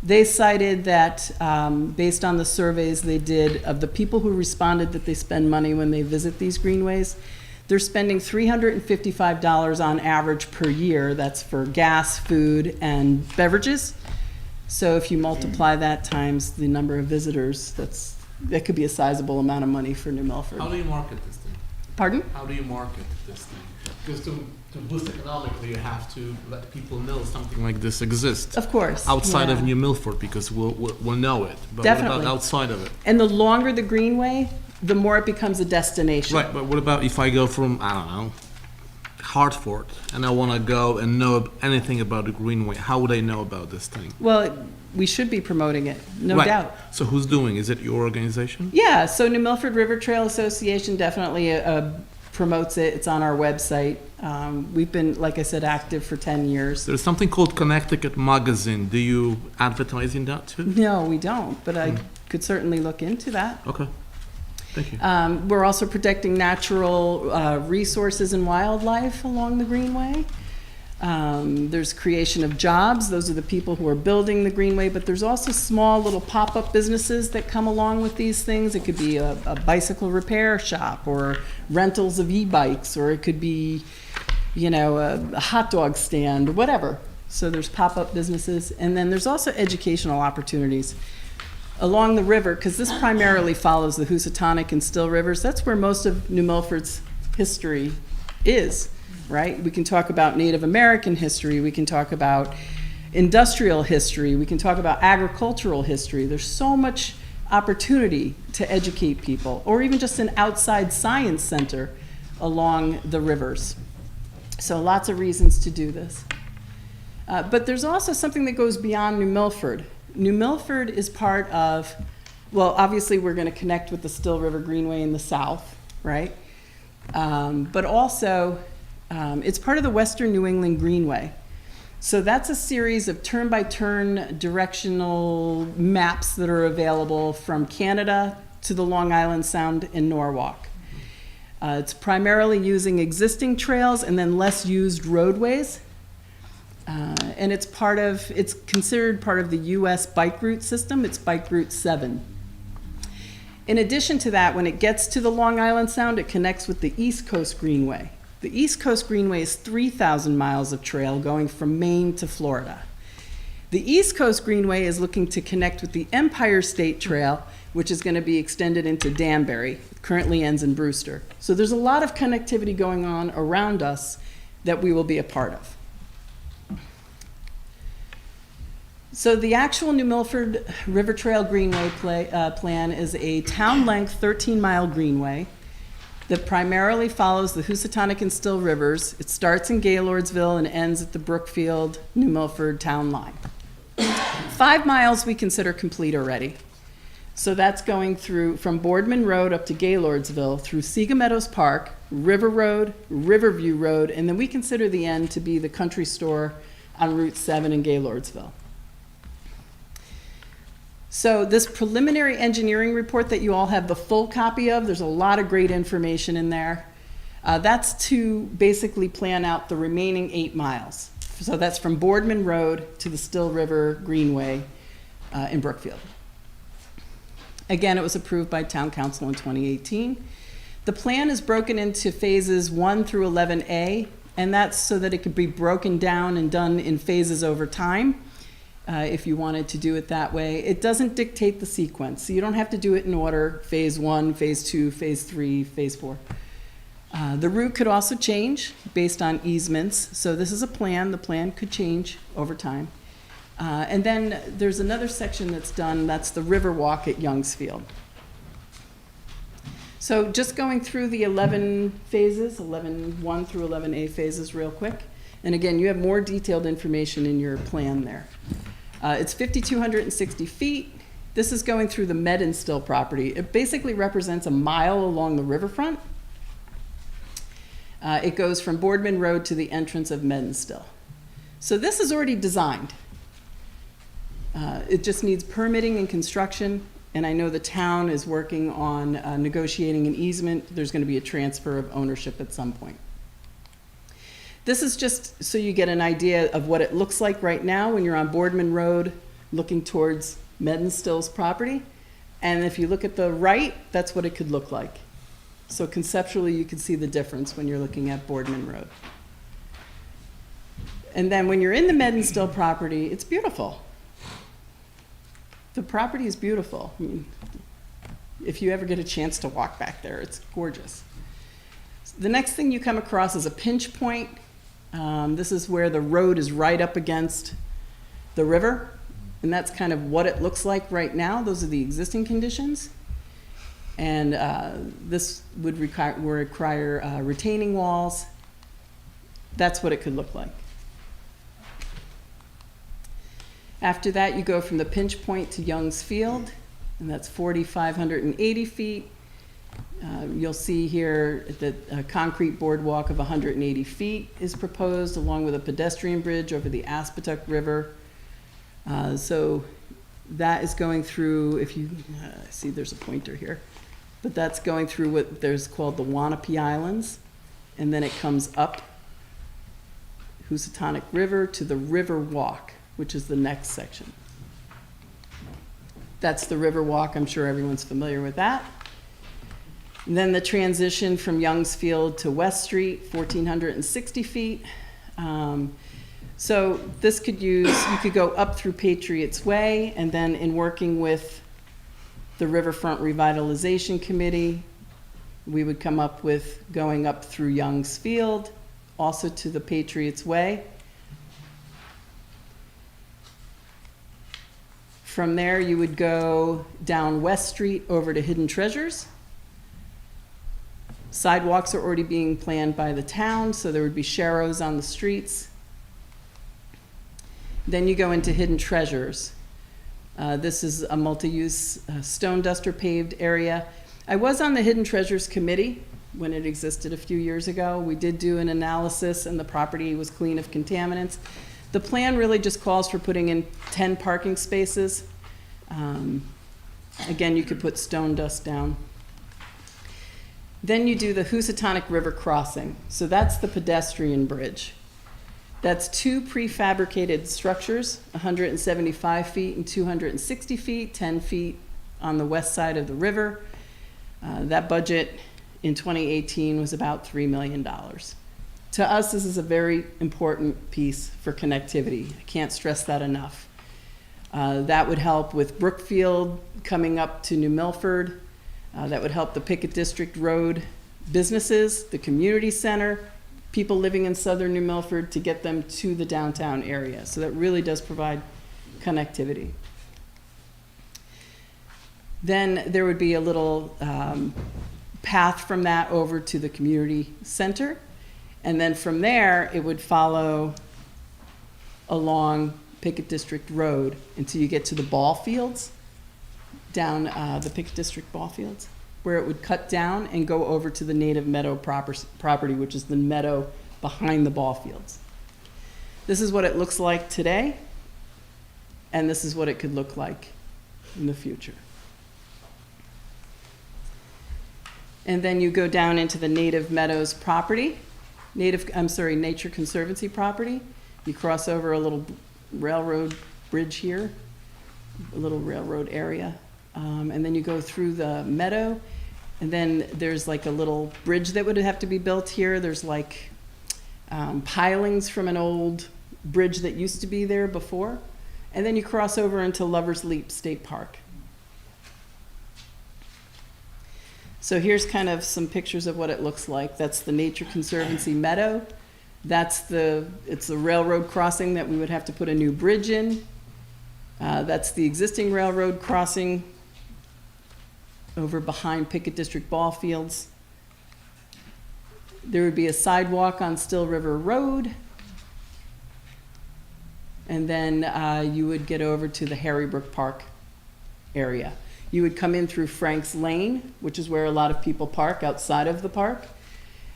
they cited that based on the surveys they did of the people who responded that they spend money when they visit these greenways, they're spending $355 on average per year. That's for gas, food, and beverages. So if you multiply that times the number of visitors, that could be a sizable amount of money for New Milford. How do you market this thing? Pardon? How do you market this thing? Because to boost economically, you have to let people know something like this exists. Of course. Outside of yeah. New Milford, because we'll know it. But Definitely. what about outside of it? And the longer the greenway, the more it becomes a destination. Right, but what about if I go from, I don't know, Hartford, and I want to go and know anything about the greenway? How would I know about this thing? Well, we should be promoting it, no Right. doubt. So who's doing? Is it your organization? Yeah, so New Milford River Trail Association definitely promotes it. It's on our website. We've been, like I said, active for 10 years. There's something called Connecticut Magazine. Do you advertise in that too? No, we don't, but I could certainly look into that. Okay. Thank you. We're also protecting natural resources and wildlife along the greenway. There's creation of jobs. Those are the people who are building the greenway, but there's also small little pop-up businesses that come along with these things. It could be a bicycle repair shop or rentals of e-bikes, or it could be, a hot dog stand, whatever. So there's pop-up businesses. And then there's also educational opportunities along the river, because this primarily follows the Housatonic and Still Rivers. That's where most of New Milford's history is. Right? We can talk about Native American history, we can talk about industrial history, we can talk about agricultural history. There's so much opportunity to educate people, or even just an outside science center along the rivers. So lots of reasons to do this. But there's also something that goes beyond New Milford. New Milford is part of, well, obviously we're going to connect with the Still River Greenway in the south, right? But also, it's part of the Western New England Greenway. So that's a series of turn-by-turn directional maps that are available from Canada to the Long Island Sound in Norwalk. It's primarily using existing trails and then less used roadways. And it's considered part of the US bike route system. It's Bike Route 7. In addition to that, when it gets to the Long Island Sound, it connects with the East Coast Greenway. The East Coast Greenway is 3,000 miles of trail going from Maine to Florida. The East Coast Greenway is looking to connect with the Empire State Trail, which is going to be extended into Danbury, currently ends in Brewster. So there's a lot of connectivity going on around us that we will be a part of. So the actual New Milford River Trail Greenway plan is a town-length 13-mile greenway that primarily follows the Housatonic and Still Rivers. It starts in Gaylordsville and ends at the Brookfield, New Milford town line. 5 miles we consider complete already. So that's going through from Boardman Road up to Gaylordsville, through Sega Meadows Park, River Road, Riverview Road, and then we consider the end to be the country store on Route 7 in Gaylordsville. So this preliminary engineering report that you all have the full copy of, there's a lot of great information in there. That's to basically plan out the remaining 8 miles. So that's from Boardman Road to the Still River Greenway in Brookfield. Again, it was approved by Town Council in 2018. The plan is broken into phases 1 through 11A, and that's so that it could be broken down and done in phases over time. If you wanted to do it that way. It doesn't dictate the sequence, so you don't have to do it in order, phase 1, phase 2, phase 3, phase 4. The route could also change based on easements, so this is a plan. The plan could change over time. And then there's another section that's done, that's the River Walk at Youngsfield. So just going through the 11 phases, 1 through 11A phases real quick. And again, you have more detailed information in your plan there. It's 5,260 feet. This is going through the Med and Still property. It basically represents a mile along the riverfront. It goes from Boardman Road to the entrance of Med and Still. So this is already designed. It just needs permitting and construction, and I know the town is working on negotiating an easement. There's going to be a transfer of ownership at some point. This is just so you get an idea of what it looks like right now when you're on Boardman Road looking towards Med and Still's property. And if you look at the right, that's what it could look like. So conceptually, you can see the difference when you're looking at Boardman Road. And then when you're in the Med and Still property, it's beautiful. The property is beautiful. I mean, if you ever get a chance to walk back there, it's gorgeous. The next thing you come across is a pinch point. This is where the road is right up against the river, and that's kind of what it looks like right now. Those are the existing conditions. And this would require retaining walls. That's what it could look like. After that, you go from the pinch point to Young's Field, and that's 4,580 feet. You'll see here that a concrete boardwalk of 180 feet is proposed, along with a pedestrian bridge over the Aspetuck River. So that is going through, if you see there's a pointer here, but that's going through what there's called the Wanapee Islands, and then it comes up Housatonic River to the River Walk, which is the next section. That's the River Walk. I'm sure everyone's familiar with that. And then the transition from Young's Field to West Street, 1,460 feet. So this could you could go up through Patriots Way, and then in working with the Riverfront Revitalization Committee, we would come up with going up through Young's Field, also to the Patriots Way. From there, you would go down West Street over to Hidden Treasures. Sidewalks are already being planned by the town, so there would be sharrows on the streets. Then you go into Hidden Treasures. This is a multi-use stone duster paved area. I was on the Hidden Treasures Committee when it existed a few years ago. We did do an analysis, and the property was clean of contaminants. The plan really just calls for putting in 10 parking spaces. Again, you could put stone dust down. Then you do the Housatonic River crossing. So that's the pedestrian bridge. That's two prefabricated structures, 175 feet and 260 feet, 10 feet on the west side of the river. That budget in 2018 was about $3 million. To us, this is a very important piece for connectivity. I can't stress that enough. That would help with Brookfield coming up to New Milford. That would help the Pickett District Road businesses, the community center, people living in southern New Milford to get them to the downtown area. So that really does provide connectivity. Then there would be a little path from that over to the community center. And then from there, it would follow along Pickett District Road until you get to the ball fields, down the Pickett District ball fields, where it would cut down and go over to the native meadow property, which is the meadow behind the ball fields. This is what it looks like today, and this is what it could look like in the future. And then you go down into the Native Meadows property, Nature Conservancy property. You cross over a little railroad bridge here, a little railroad area. And then you go through the meadow, and then there's like a little bridge that would have to be built here. There's like pilings from an old bridge that used to be there before. And then you cross over into Lover's Leap State Park. So here's kind of some pictures of what it looks like. That's the Nature Conservancy meadow. It's the railroad crossing that we would have to put a new bridge in. That's the existing railroad crossing over behind Pickett District ball fields. There would be a sidewalk on Still River Road. And then you would get over to the Harrybrook Park area. You would come in through Frank's Lane, which is where a lot of people park outside of the park.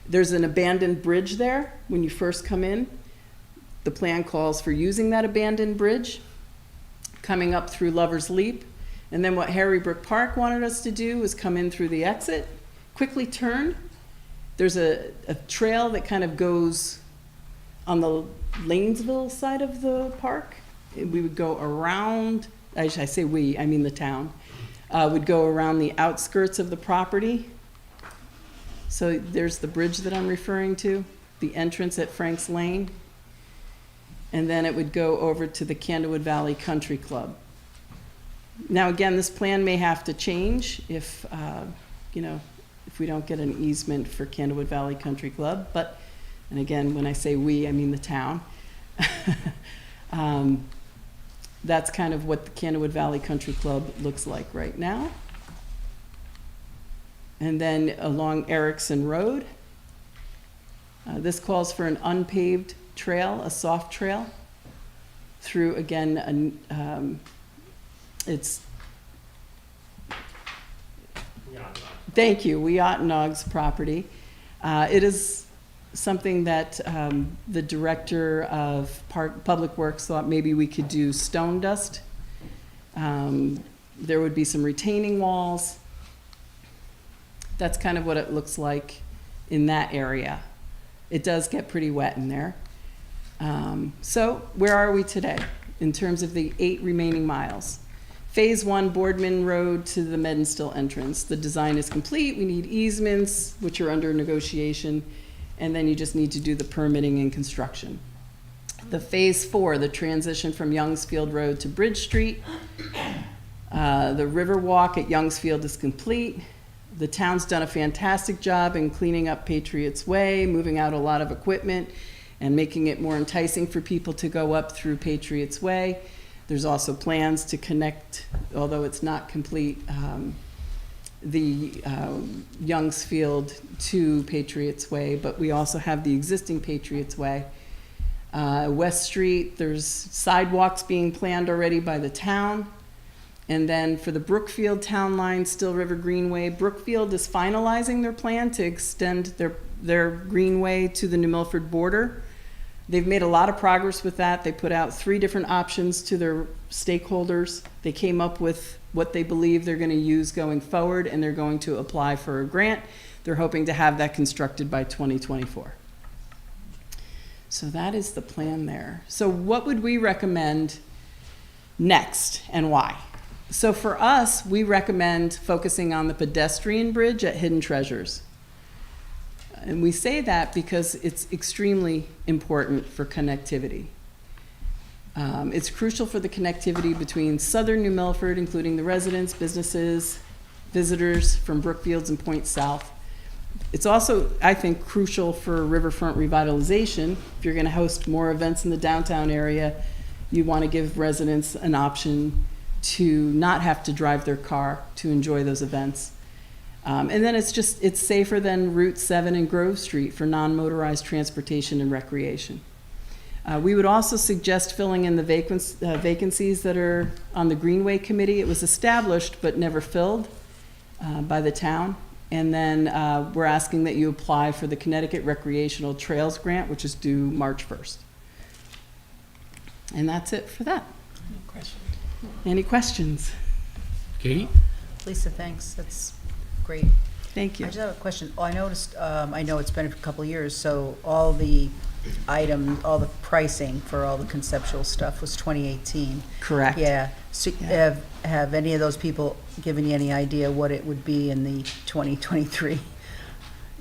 There's an abandoned bridge there when you first come in. The plan calls for using that abandoned bridge, coming up through Lover's Leap. And then what Harrybrook Park wanted us to do was come in through the exit, quickly turn. There's a trail that kind of goes on the Lanesville side of the park. We would go around, I say we, I mean the town, would go around the outskirts of the property. So there's the bridge that I'm referring to, the entrance at Frank's Lane. And then it would go over to the Candlewood Valley Country Club. Now again, this plan may have to change if, if we don't get an easement for Candlewood Valley Country Club. But, and again, when I say we, I mean the town. That's kind of what the Candlewood Valley Country Club looks like right now. And then along Erickson Road, this calls for an unpaved trail, a soft trail, through, again, thank you, Weotanog's property. It is something that the director of Public Works thought maybe we could do stone dust. There would be some retaining walls. That's kind of what it looks like in that area. It does get pretty wet in there. So where are we today in terms of the 8 remaining miles? Phase 1, Boardman Road to the Medenstill entrance. The design is complete. We need easements, which are under negotiation, and then you just need to do the permitting and construction. The Phase 4, the transition from Youngsfield Road to Bridge Street. The Riverwalk at Youngsfield is complete. The town's done a fantastic job in cleaning up Patriots Way, moving out a lot of equipment, and making it more enticing for people to go up through Patriots Way. There's also plans to connect, although it's not complete, the Youngsfield to Patriots Way, but we also have the existing Patriots Way. West Street, there's sidewalks being planned already by the town. And then for the Brookfield Town Line, Still River Greenway, Brookfield is finalizing their plan to extend their greenway to the New Milford border. They've made a lot of progress with that. They put out 3 different options to their stakeholders. They came up with what they believe they're going to use going forward, and they're going to apply for a grant. They're hoping to have that constructed by 2024. So that is the plan there. So what would we recommend next and why? So for us, we recommend focusing on the pedestrian bridge at Hidden Treasures. And we say that because it's extremely important for connectivity. It's crucial for the connectivity between southern New Milford, including the residents, businesses, visitors from Brookfields and Point South. It's also, I think, crucial for riverfront revitalization. If you're going to host more events in the downtown area, you want to give residents an option to not have to drive their car to enjoy those events. And then it's safer than Route 7 and Grove Street for non-motorized transportation and recreation. We would also suggest filling in the vacancies that are on the Greenway Committee. It was established but never filled by the town. And then we're asking that you apply for the Connecticut Recreational Trails Grant, which is due March 1st. And that's it for that. Any questions? Katie? Lisa, thanks, that's great. Thank I you. just have a question. I noticed, I know it's been a couple of years, so all the items, all the pricing for all the conceptual stuff was 2018. Correct. Yeah. So Yeah. have any of those people given you any idea what it would be in the 2023?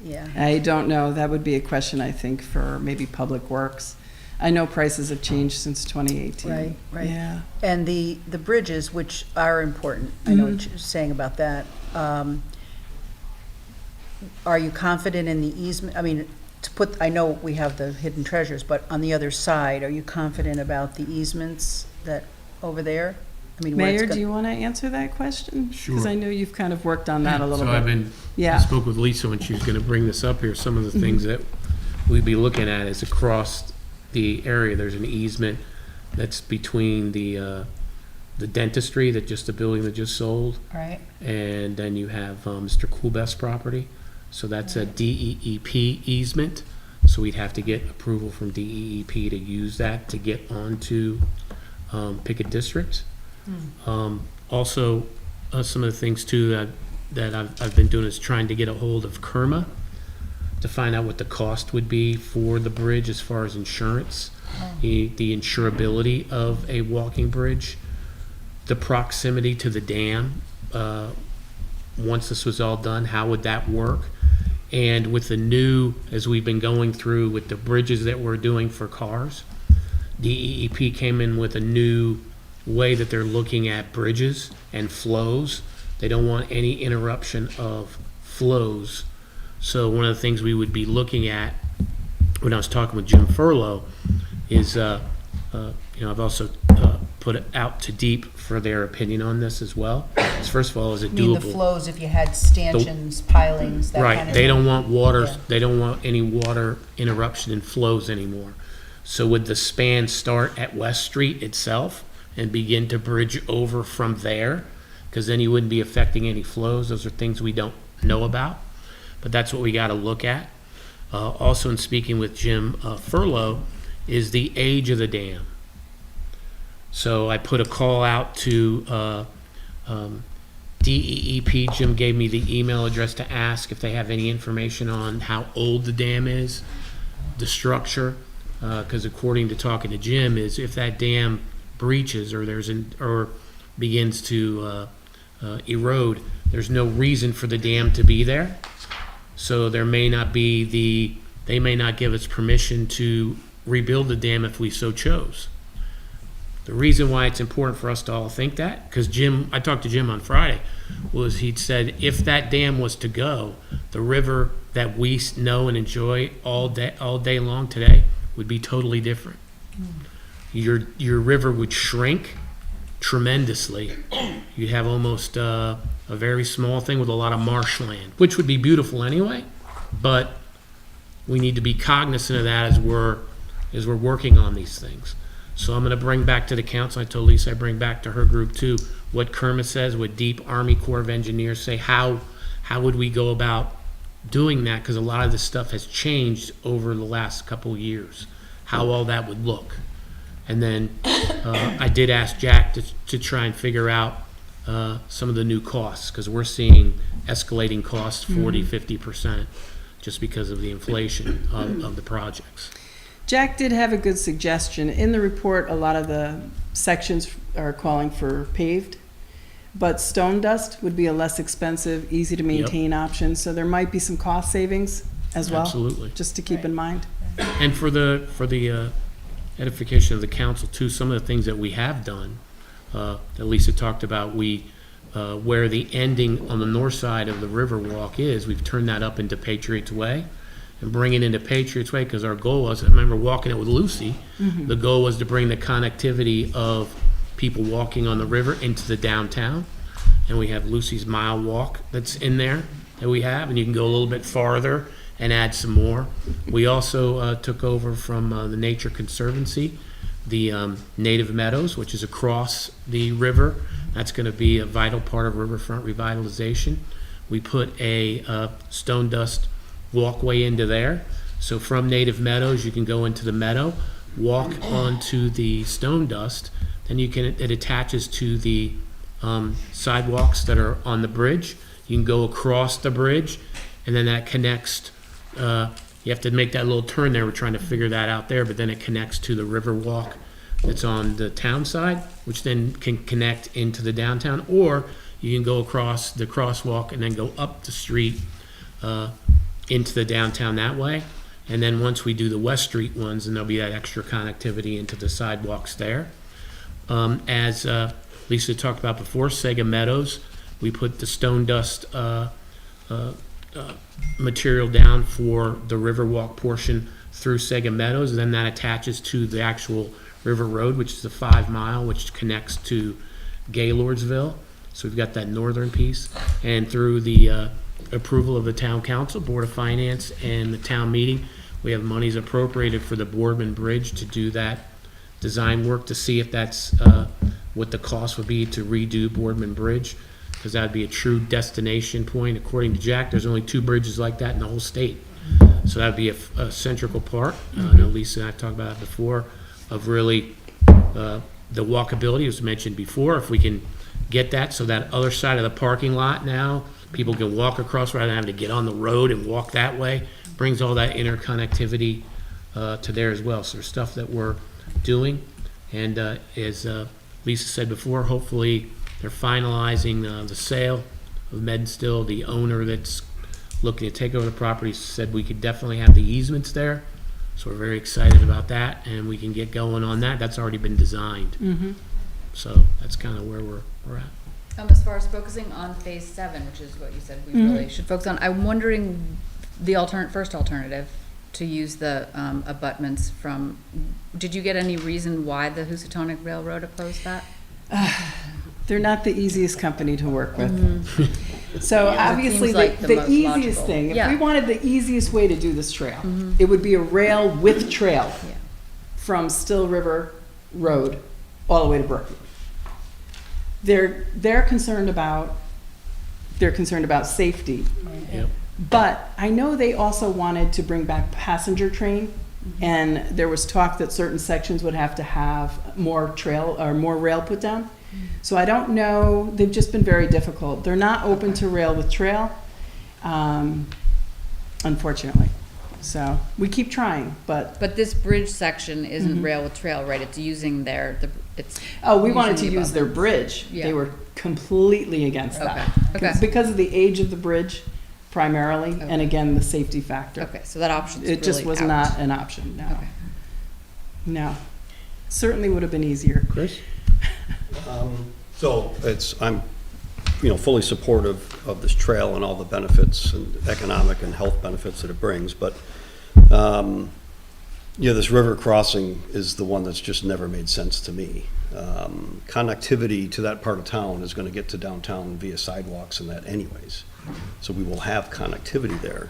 Yeah. I don't know. That would be a question, I think, for maybe Public Works. I know prices have changed since 2018. Right, right. Yeah. And the bridges, which are important, I know what you're saying about that. Are you confident in the easement? I mean, I know we have the hidden treasures, but on the other side, are you confident about the easements that over there? I mean, where it's Mayor, go- do you want to answer that question? Because Sure. I know you've kind of worked on that a little So bit. I I spoke with Lisa when she was gonna bring this up here, some of the things that we'd be looking at is across the area, there's an easement that's between the dentistry, the building that just sold, Right, and then you have Mr. Coolbest's property. So that's a DEEP easement, so we'd have to get approval from DEEP to use that to get onto Pickett District. Also, some of the things too that I've been doing is trying to get a hold of Kerma to find out what the cost would be for the bridge as far as insurance, the insurability of a walking bridge, the proximity to the dam. Once this was all done, how would that work? And with the new, as we've been going through with the bridges that we're doing for cars, DEEP came in with a new way that they're looking at bridges and flows. They don't want any interruption of flows. So one of the things we would be looking at when I was talking with Jim Furlow is, I've also put it out to Deep for their opinion on this as well. First of all, is it I mean, the doable? flows, if you had stanchions, pilings, that kind Right, of thing. they don't want water, Yeah. they don't want any water interruption in flows anymore. So would the span start at West Street itself and begin to bridge over from there? Because then you wouldn't be affecting any flows. Those are things we don't know about, but that's what we got to look at. Also, in speaking with Jim Furlow, is the age of the dam. So I put a call out to DEEP. Jim gave me the email address to ask if they have any information on how old the dam is, the structure, because according to talking to Jim, is if that dam breaches or begins to erode, there's no reason for the dam to be there. So there may not be they may not give us permission to rebuild the dam if we so chose. The reason why it's important for us to all think that, because I talked to Jim on Friday, was he'd said if that dam was to go, the river that we know and enjoy all day long today would be totally different. Your river would shrink tremendously. You'd have almost a very small thing with a lot of marshland, which would be beautiful anyway, but we need to be cognizant of that as we're working on these things. So I'm going to bring back to the council, I told Lisa I'd bring back to her group too, what Kermit says, what Deep Army Corps of Engineers say, how would we go about doing that? Because a lot of this stuff has changed over the last couple of years, how all that would look. And then I did ask Jack to try and figure out some of the new costs, because we're seeing escalating costs 40-50% just because of the inflation of the projects. Jack did have a good suggestion. In the report, a lot of the sections are calling for paved, but stone dust would be a less expensive, easy to maintain option, so there might be some cost savings as well. Absolutely. Just to keep in mind. And for the edification of the council too, some of the things that we have done, that Lisa talked about, where the ending on the north side of the Riverwalk is, we've turned that up into Patriots Way and bring it into Patriots Way, because our goal was, I remember walking it with Lucy, the goal was to bring the connectivity of people walking on the river into the downtown. And we have Lucy's Mile Walk that's in there that we have, and you can go a little bit farther and add some more. We also took over from the Nature Conservancy, the Native Meadows, which is across the river. That's going to be a vital part of riverfront revitalization. We put a stone dust walkway into there. So from Native Meadows, you can go into the meadow, walk onto the stone dust, then it attaches to the sidewalks that are on the bridge. You can go across the bridge, and then that connects. You have to make that little turn there. We're trying to figure that out there, but then it connects to the Riverwalk that's on the town side, which then can connect into the downtown, or you can go across the crosswalk and then go up the street into the downtown that way. And then once we do the West Street ones, then there'll be that extra connectivity into the sidewalks there. As Lisa talked about before, Sega Meadows, we put the stone dust material down for the Riverwalk portion through Sega Meadows, and then that attaches to the actual River Road, which is a 5 mile, which connects to Gaylordsville. So we've got that northern piece, and through the approval of the town council, board of finance, and the town meeting, we have monies appropriated for the Boardman Bridge to do that design work, to see if that's what the cost would be to redo Boardman Bridge, because that would be a true destination point. According to Jack, there's only 2 bridges like that in the whole state. So that would be a central part. I know Lisa and I talked about it before, of really the walkability, as mentioned before. If we can get that, so that other side of the parking lot now, people can walk across rather than having to get on the road and walk that way, brings all that interconnectivity to there as well. So there's stuff that we're doing, and as Lisa said before, hopefully they're finalizing the sale of Medinstill. The owner that's looking to take over the property said we could definitely have the easements there, so we're very excited about that, and we can get going on that. That's already been designed. So that's kind of where we're at. As far as focusing on phase 7, which is what you said we really should focus on, I'm wondering the first alternative to use the abutments from. Did you get any reason why the Housatonic Railroad opposed that? They're not the easiest company to work with. So obviously, like the most easiest logical. thing, if Yeah. we wanted the easiest way to do this trail, it would be a rail with trail Yeah. from Still River Road all the way to Brookwood. They're concerned about safety. Yep. But I know they also wanted to bring back passenger train, and there was talk that certain sections would have to have more trail or more rail put down. So I don't know, they've just been very difficult. They're not open to rail with trail, unfortunately. So we keep trying, but. But this bridge section isn't rail with trail, right? It's using it's. Oh, we wanted to using the use their abutments. bridge. Yeah. They were completely against that. Okay. Because of the age of the bridge primarily, and again, the safety factor. Okay, so that option's really It just was out. not an option, no. Okay. No. Certainly would have been easier. Chris? So I'm, fully supportive of this trail and all the benefits and economic and health benefits that it brings, but, this river crossing is the one that's just never made sense to me. Connectivity to that part of town is gonna get to downtown via sidewalks and that anyways. So we will have connectivity there.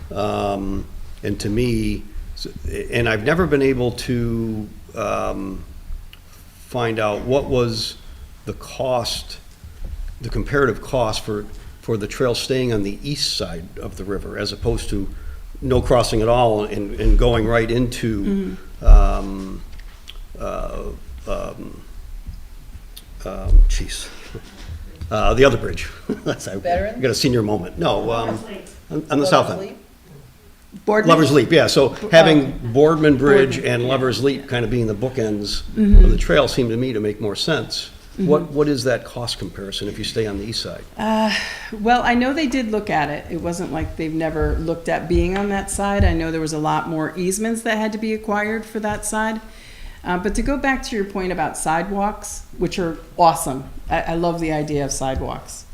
And to me, and I've never been able to find out what was the cost, the comparative cost for the trail staying on the east side of the river as opposed to no crossing at all and going right into the other bridge. I got a senior moment. No, on the south end. Boardman? Lover's Leap, yeah, so having Boardman Bridge and Lover's Leap kind of being the bookends of the trail seemed to me to make more sense. What is that cost comparison if you stay on the east side? Well, I know they did look at it. It wasn't like they've never looked at being on that side. I know there was a lot more easements that had to be acquired for that side. But to go back to your point about sidewalks, which are awesome, I love the idea of sidewalks.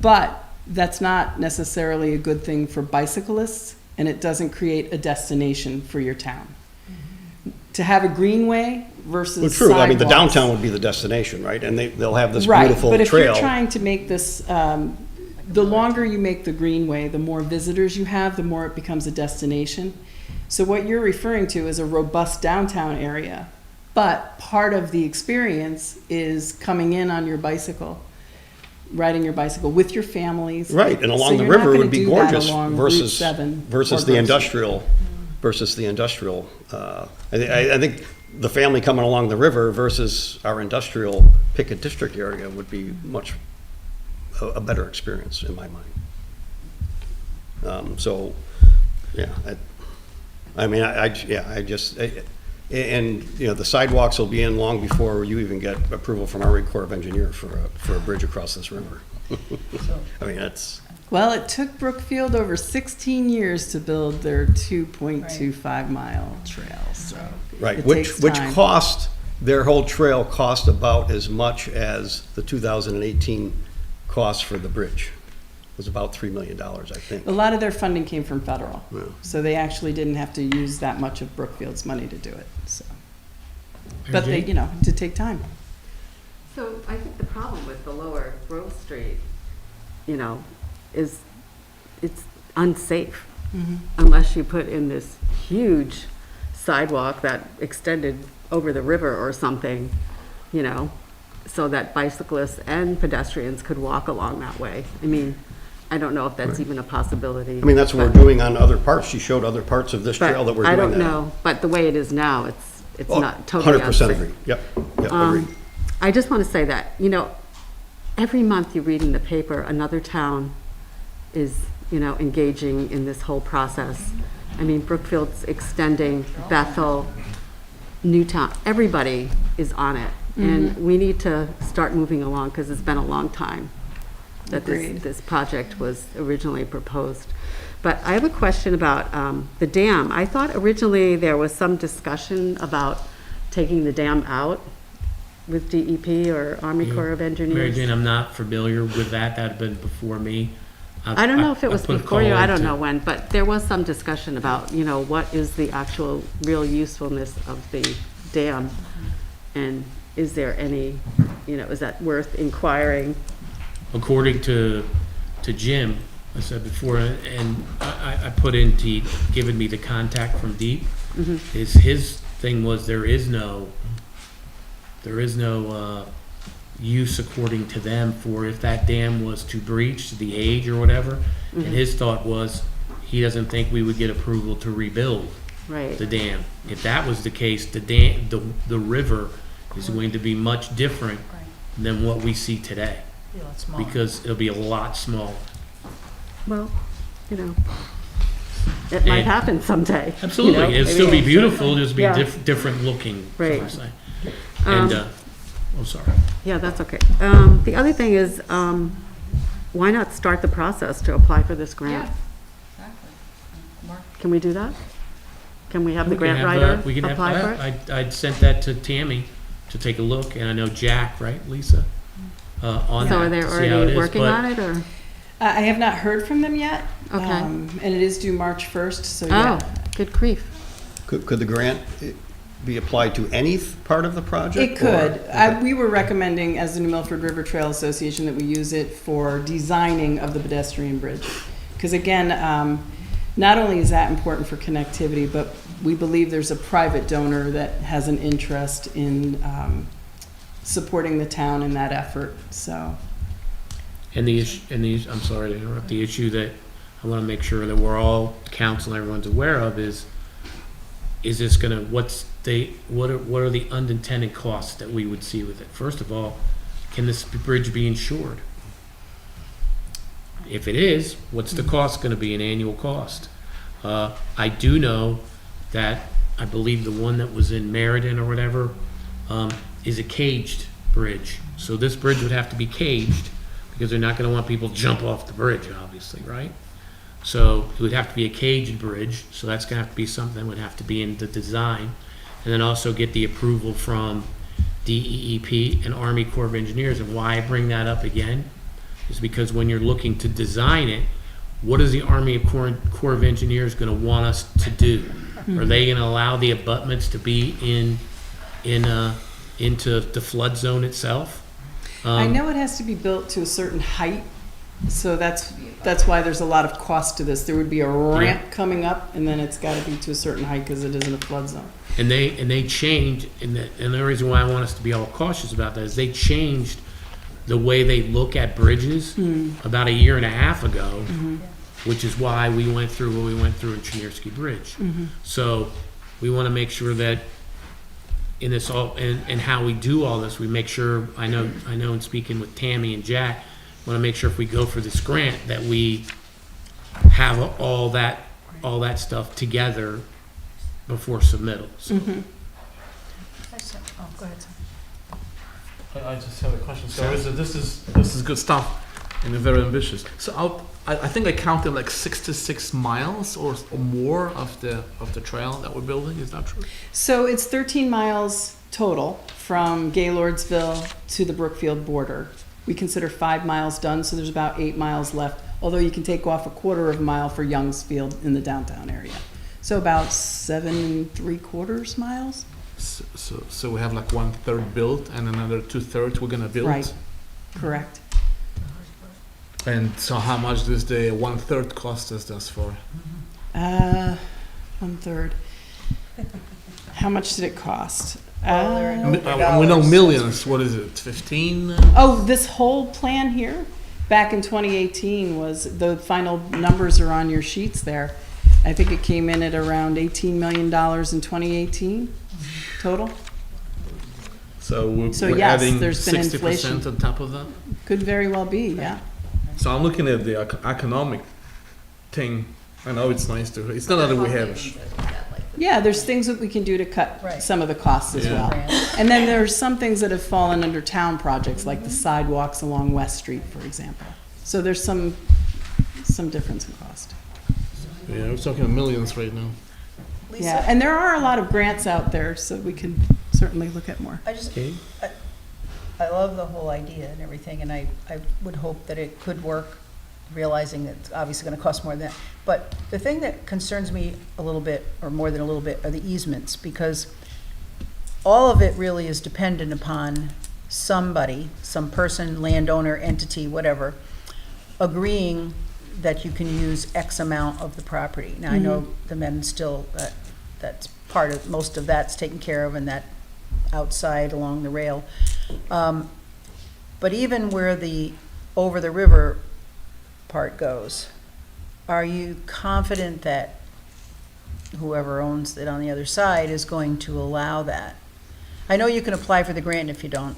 But that's not necessarily a good thing for bicyclists, and it doesn't create a destination for your town. To have a greenway versus Well, true, I mean, the sidewalks- downtown would be the destination, right? And they'll have this Right, beautiful but if you're trail. trying to make this, the longer you make the greenway, the more visitors you have, the more it becomes a destination. So what you're referring to is a robust downtown area, but part of the experience is coming in on your bicycle, riding your bicycle with your families. Right, and So along the you're not river gonna would be do that gorgeous along Route versus, 7 versus or the Grove industrial, I think the family coming along the river versus our industrial Pickett District area would be much, a better experience in my mind. So, yeah, and, you know, the sidewalks will be in long before you even get approval from our Corps of Engineers for a bridge across this river. I mean, that's, Well, it took Brookfield over 16 years to build their 2.25 mile trail, so. right, it which takes time. cost, their whole trail cost about as much as the 2018 cost for the bridge. It was about $3 million, I think. A lot of their funding came from federal, Yeah. so they actually didn't have to use that much of Brookfield's money to do it, so. But they, you know, it did take time. So I think the problem with the lower Grove Street, you know, is it's unsafe unless you put in this huge sidewalk that extended over the river or something, you know, so that bicyclists and pedestrians could walk along that way. I mean, I don't know if that's even a possibility. I mean, that's what we're doing on other parts. She showed other parts of this but trail that we're doing I that. don't know, but the way it is now, it's Oh, not totally 100% unsafe. agree, yep, agree. I just want to say that, you know, every month you read in the paper, another town is, you know, engaging in this whole process. I mean, Brookfield's extending, Bethel, Newtown, everybody is on it. And we need to start moving along because it's been a long time that Agreed. this project was originally proposed. But I have a question about the dam. I thought originally there was some discussion about taking the dam out with DEP or Army Corps of Engineers. Mary Jane, I'm not familiar with that. That had been before me. I don't know if it was put a before you, call I don't into- know when, but there was some discussion about, you know, what is the actual real usefulness of the dam? And is there any, you know, is that worth inquiring? According to Jim, I said before, and I put into giving me the contact from Deep, his thing was there is no use according to them for if that dam was to breach the age or whatever. And his thought was, he doesn't think we would get approval to rebuild Right. the dam. If that was the case, the river is going to be much different than what we see today, because it'll be a lot smaller. Well, you know, it might And- happen someday. you know, Absolutely, it'll still be maybe- beautiful, just be Yeah. different looking, shall I Right. say. And, I'm sorry. Yeah, that's okay. The other thing is, why not start the process to apply for this grant? Can we do that? Can we have the We can grant have, writer we can have- apply for it? I'd sent that to Tammy to take a look, and I know Jack, right, Lisa? On So are that, they to see how it already is, working but- on it, or? I have not heard from them yet. Okay. And it is due March 1st, so yeah. Oh, good grief. Could the grant be applied to any part of the project? It could. or- We were recommending, as the New Milford River Trail Association, that we use it for designing of the pedestrian bridge. Because again, not only is that important for connectivity, but we believe there's a private donor that has an interest in supporting the town in that effort, so. And I'm sorry to interrupt, the issue that I want to make sure that we're all, council and everyone's aware of is this gonna, what are the unintended costs that we would see with it? First of all, can this bridge be insured? if it is, what's the cost gonna be, an annual cost? I do know that, I believe the one that was in Meriden or whatever, is a caged bridge. So this bridge would have to be caged, because they're not gonna want people to jump off the bridge, obviously, right? So it would have to be a caged bridge, so that's gonna have to be something that would have to be in the design. And then also get the approval from DEEP and Army Corps of Engineers. And why I bring that up again is because when you're looking to design it, what is the Army Corps of Engineers gonna want us to do? Are they gonna allow the abutments to be into the flood zone itself? I know it has to be built to a certain height, so that's why there's a lot of cost to this. There would be a ramp coming up, and then it's gotta be to a certain height because it is in a flood zone. And they changed, and the reason why I want us to be all cautious about that is they changed the way they look at bridges about a year and a half ago, which is why we went through what we went through in Chernivtsi Bridge. So we want to make sure that in this all, and how we do all this, we make sure, I know in speaking with Tammy and Jack, want to make sure if we go for this grant that we have all that stuff together before submittal. So. Oh, go ahead. I just have a question. So this is good stuff and very ambitious. So I think I counted like 66 miles or more of the trail that we're building. Is that true? So it's 13 miles total from Gaylordsville to the Brookfield border. We consider 5 miles done, so there's about 8 miles left, although you can take off a quarter of a mile for Youngsfield in the downtown area. So about 7 3/4 miles. So we have like 1/3 built and another 2/3 we're gonna build. Right. Correct. And so how much does the 1/3 cost us thus far? 1/3. How much did it cost? We know millions. What is it? 15? Oh, this whole plan here, back in 2018 was, the final numbers are on your sheets there. I think it came in at around $18 million in 2018 total. So we're yes, adding there's been 60% inflation. on top of that? Could very well be, yeah. So I'm looking at the economic thing. I know it's nice to, it's not that we have. Yeah, there's things that we can do to cut Right. some of the costs as well. And then there's some things that have fallen under town projects, like the sidewalks along West Street, for example. So there's some difference in cost. Yeah, we're talking millions right now. Yeah, and there are a lot of grants out there, so we can certainly look at more. I love the whole idea and everything, and I would hope that it could work, realizing that it's obviously gonna cost more than that. But the thing that concerns me a little bit, or more than a little bit, are the easements, because all of it really is dependent upon somebody, some person, landowner, entity, whatever, agreeing that you can use X amount of the property. Now, I know the men still, that's part of, most of that's taken care of, and that outside along the rail. But even where the over the river part goes, are you confident that whoever owns it on the other side is going to allow that? I know you can apply for the grant if you don't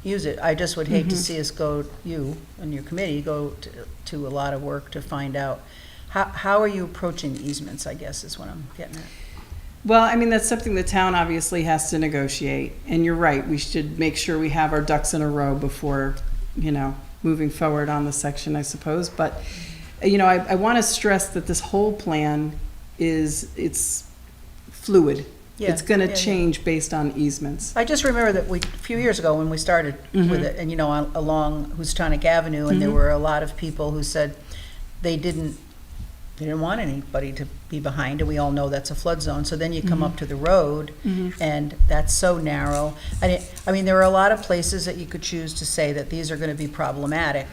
use it. I just would hate to see us go, you and your committee, go to a lot of work to find out. How are you approaching the easements, I guess, is what I'm getting at. Well, I mean, that's something the town obviously has to negotiate. And you're right, we should make sure we have our ducks in a row before, moving forward on the section, I suppose. But, I want to stress that this whole plan it's fluid. Yeah, It's going to change based on easements. I just remember that a few years ago when we started with it, and along Houstonic Avenue, and there were a lot of people who said they didn't want anybody to be behind, and we all know that's a flood zone. So then you come up to the road, and that's so narrow. I mean, there are a lot of places that you could choose to say that these are going to be problematic.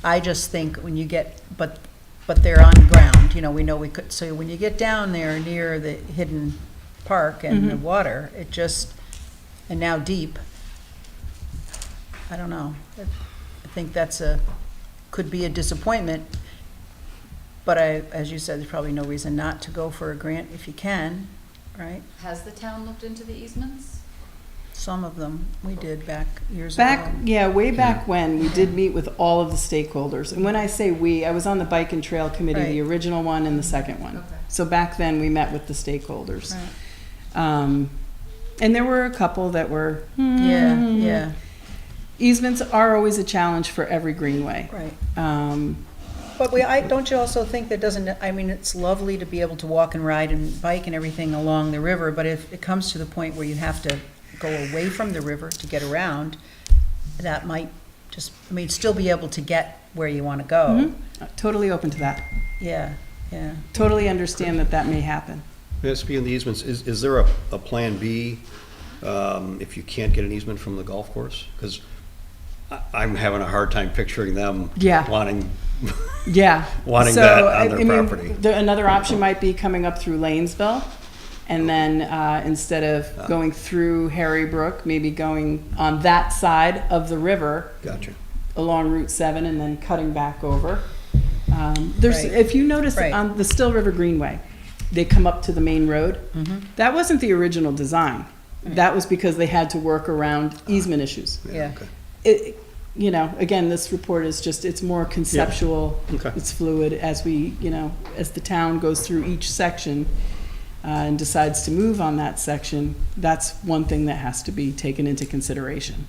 I just think when you get, but they're on ground. We know we could. So when you get down there near the hidden park and the water, it just, and now deep, I don't know. I think that's could be a disappointment. But as you said, there's probably no reason not to go for a grant if you can, right? Has the town looked into the easements? Some of them we did back years Back, ago. yeah, way back when, we did meet with all of the stakeholders. And when I say we, I was on the Bike and Trail Committee, the Right. original one and the second one. Okay. So back then, we met with the stakeholders. Right. And there were a couple that were, Yeah. easements are always a challenge for every greenway. Right. But don't you also think that doesn't, I mean, it's lovely to be able to walk and ride and bike and everything along the river, but if it comes to the point where you have to go away from the river to get around, that might just, I mean, still be able to get where you want to go. Totally open to that. Yeah, yeah. Totally understand that that may happen. Yeah, speaking of the easements, is there a Plan B if you can't get an easement from the golf course? Because I'm having a hard time picturing them Yeah. wanting Yeah. Wanting So, that on I their mean, property. Another option might be coming up through Lanesville, and then instead of going through Harry Brook, maybe going on that side of the river Gotcha. along Route 7 and then cutting back over. There's, Right. if you notice Right. on the Still River Greenway, they come up to the main road. That wasn't the original design. That was because they had to work around easement issues. Yeah. Okay. It, you know, again, this report is just, it's more conceptual. Okay. It's fluid as we, you know, as the town goes through each section and decides to move on that section, that's one thing that has to be taken into consideration.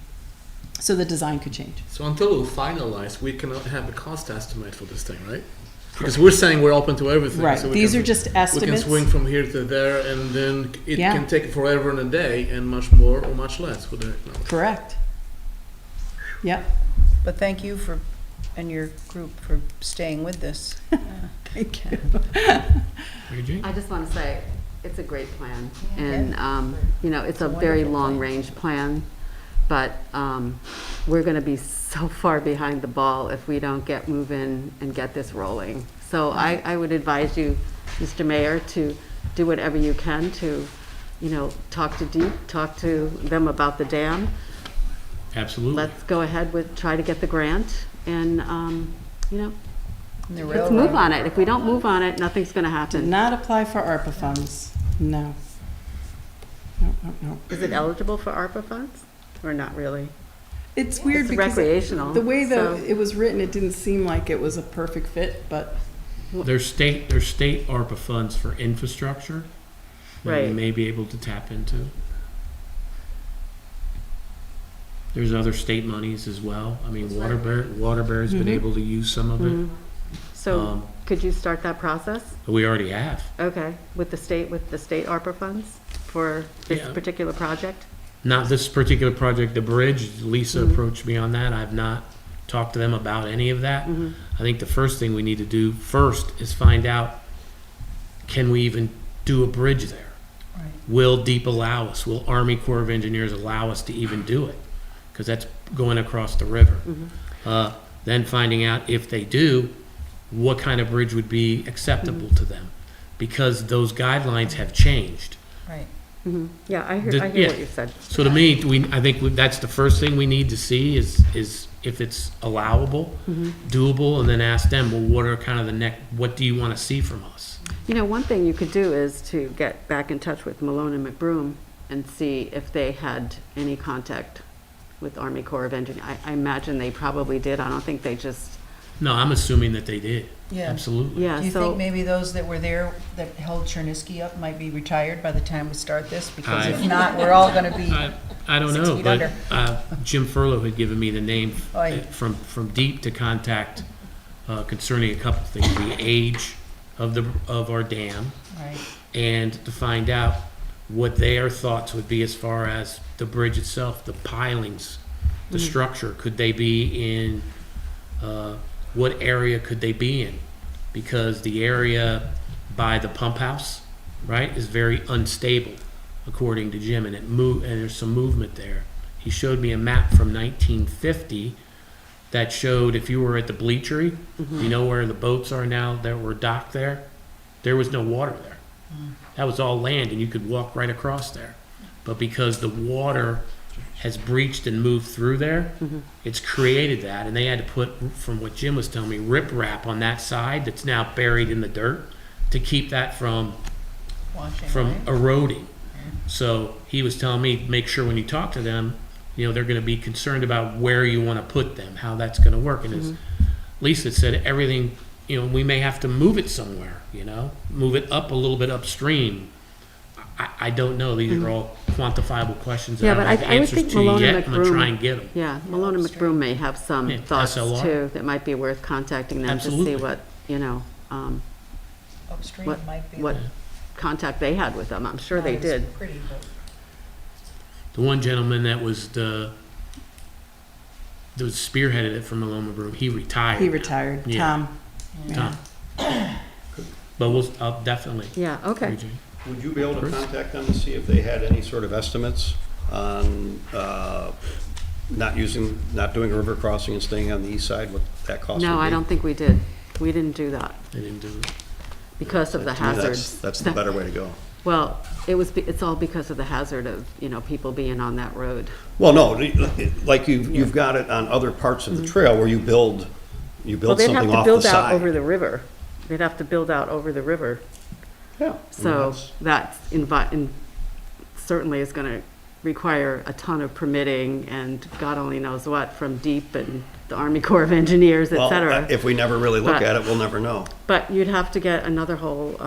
So the design could change. So until we finalize, we cannot have a cost estimate for this thing, right? Because we're saying we're open to everything. Right, so we these can- are just We can estimates. swing from here to there, and then it Yeah. can take forever and a day, and much more or much less with the technology. Correct. Yep, But thank you for, and your group for staying with this. thank you. Eugene? I just want to say, it's a great plan. And, you know, it's a very long-range plan, but we're going to be so far behind the ball if we don't get moving and get this rolling. So I would advise you, Mr. Mayor, to do whatever you can to, you know, talk to Deep, talk to them about the dam. Absolutely. Let's go ahead with, try to get the grant, and, you know, And the let's move railroad. on it. If we don't move on it, nothing's going to Did happen. not apply for ARPA funds, no. No, no, no. Is it eligible for ARPA funds, or not really? It's weird It's because recreational, the way that so- it was written, it didn't seem like it was a perfect fit, but There's state ARPA funds for infrastructure that we Right. may be able to tap into. There's other state monies as well. I mean, Waterbury's been Mhm. able to use some of it. Mhm. So Um, could you start that process? We already have. Okay, with the state ARPA funds for this Yeah. particular project? Not this particular project, the bridge. Lisa Mhm. approached me on that. I've not talked to them about any of that. Mhm. I think the first thing we need to do first is find out, can we even do a bridge there? Right. Will DEEP allow us? Will Army Corps of Engineers allow us to even do it? Because that's going across the river. Then finding out if they do, what kind of bridge would be acceptable to them? Because those guidelines have changed. Right. Mhm. Yeah, I hear Yeah. what you said. So to me, I think that's the first thing we need to see is if it's allowable, doable, and then ask them, well, what are kind of what do you want to see from us? You know, one thing you could do is to get back in touch with Malone and McBroom and see if they had any contact with Army Corps of Engineers. I imagine they probably did. I don't think they just, No, I'm assuming that they did. Yeah. Absolutely. yeah, Do you so. think maybe those that were there that held Chernisky up might be retired by the time we start this? Because if not, we're all going to be, I don't 6 know, feet but under. Jim Furlow had given me the name Oy. from DEEP to contact concerning a couple of things, the age of our dam, right, and to find out what their thoughts would be as far as the bridge itself, the pilings, the structure. Could they be in, what area could they be in? Because the area by the pump house, right, is very unstable, according to Jim, and and there's some movement there. He showed me a map from 1950 that showed if you were at the bleachery, you know where the boats are now that were docked there? There was no water there. That was all land, and you could walk right across there. But because the water has breached and moved through there, it's created that, and they had to put, from what Jim was telling me, riprap on that side that's now buried in the dirt to keep that from watching, right? eroding. So he was telling me, make sure when you talk to them, they're gonna be concerned about where you wanna put them, how that's gonna work. And as Lisa said, everything, we may have to move it somewhere, move it up a little bit upstream. I don't know. These are all quantifiable questions Yeah, that but I don't have I would answers think to Malone yet. and I'm gonna try McBroom, and get them. yeah, Malone and McBroom may have some Yeah, thoughts SLR. too, that might be worth contacting them to see Absolutely. what, Upstream what, might be. what contact they had with them. I'm sure they not as did. Pretty, but. The one gentleman that was spearheaded it from Malone McBroom, he retired. He retired, Yeah. Tom. Tom. But I'll definitely. Yeah, okay. reach out. Would you be able to Bruce? contact them to see if they had any sort of estimates on not doing a river crossing and staying on the east side, what that cost would be? No, I don't think we did. We didn't do that They didn't do it. because of the To me, hazards. That's the better way to go. Well, it's all because of the hazard of, people being on that road. Well, no, like you've got it on other parts of the trail where you build Well, they'd have something to off the build out over side. the river. They'd have to build out over the river. Yeah. So that's certainly is going to require a ton of permitting and God only knows what from DEEP and the Army Corps of Engineers, et Well, cetera. if we never really look But- at it, we'll never know. But you'd have to get another whole,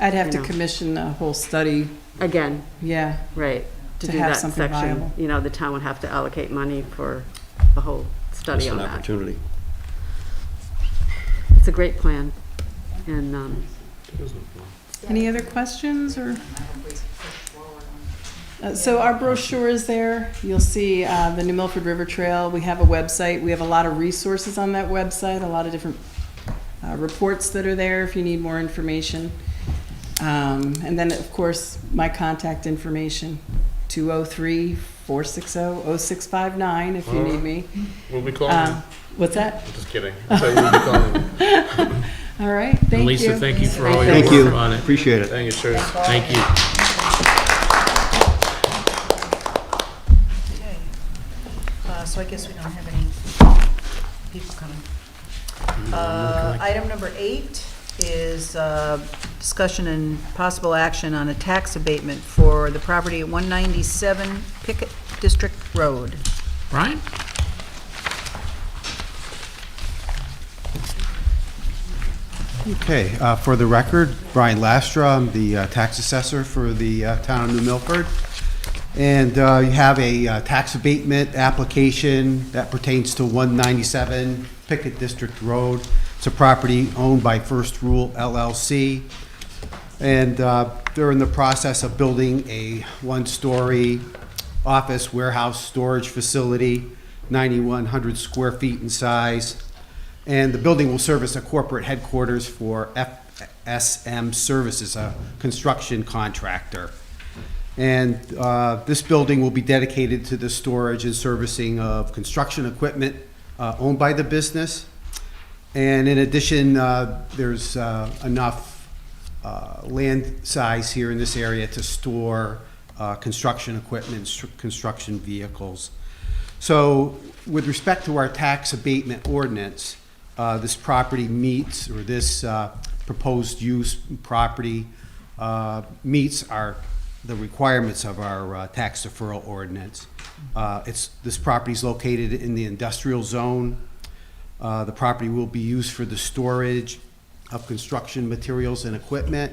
I'd have You to know. commission a whole study, again, yeah, right, to To do have that something section. viable. The town would have to allocate money for a whole study It's on an that. opportunity. It's a great plan. And, Any other questions or? So our brochure is there. You'll see the New Milford River Trail. We have a website. We have a lot of resources on that website, a lot of different reports that are there if you need more information. And then, of course, my contact information, 203-460-0659 if you need me. We'll be calling. What's that? Just kidding. So we'll be calling. All right, thank you. Lisa, thank you for all your Thank you, work on it. appreciate it. Thank you, sure. Thank you. Okay. So I guess we don't have any people coming. Item number 8 is discussion and possible action on a tax abatement for the property at 197 Pickett District Road. Brian? Okay, for the record, Brian Lastra, I'm the tax assessor for the town of New Milford. And you have a tax abatement application that pertains to 197 Pickett District Road. It's a property owned by First Rule LLC. And they're in the process of building a one-story office warehouse storage facility, 9,100 square feet in size. And the building will serve as a corporate headquarters for FSM Services, a construction contractor. And this building will be dedicated to the storage and servicing of construction equipment owned by the business. And in addition, there's enough land size here in this area to store construction equipment, construction vehicles. So with respect to our tax abatement ordinance, this property meets, or this proposed use property meets the requirements of our tax deferral ordinance. This property is located in the industrial zone. The property will be used for the storage of construction materials and equipment.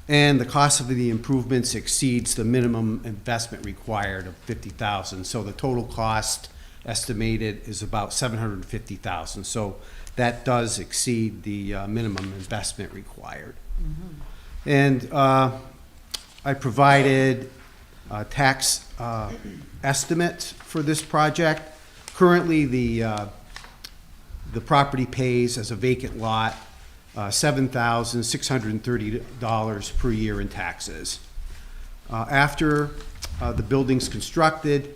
And the cost of the improvements exceeds the minimum investment required of $50,000. So the total cost estimated is about $750,000. So that does exceed the minimum investment required. And I provided a tax estimate for this project. Currently, the property pays as a vacant lot $7,630 per year in taxes. After the building's constructed,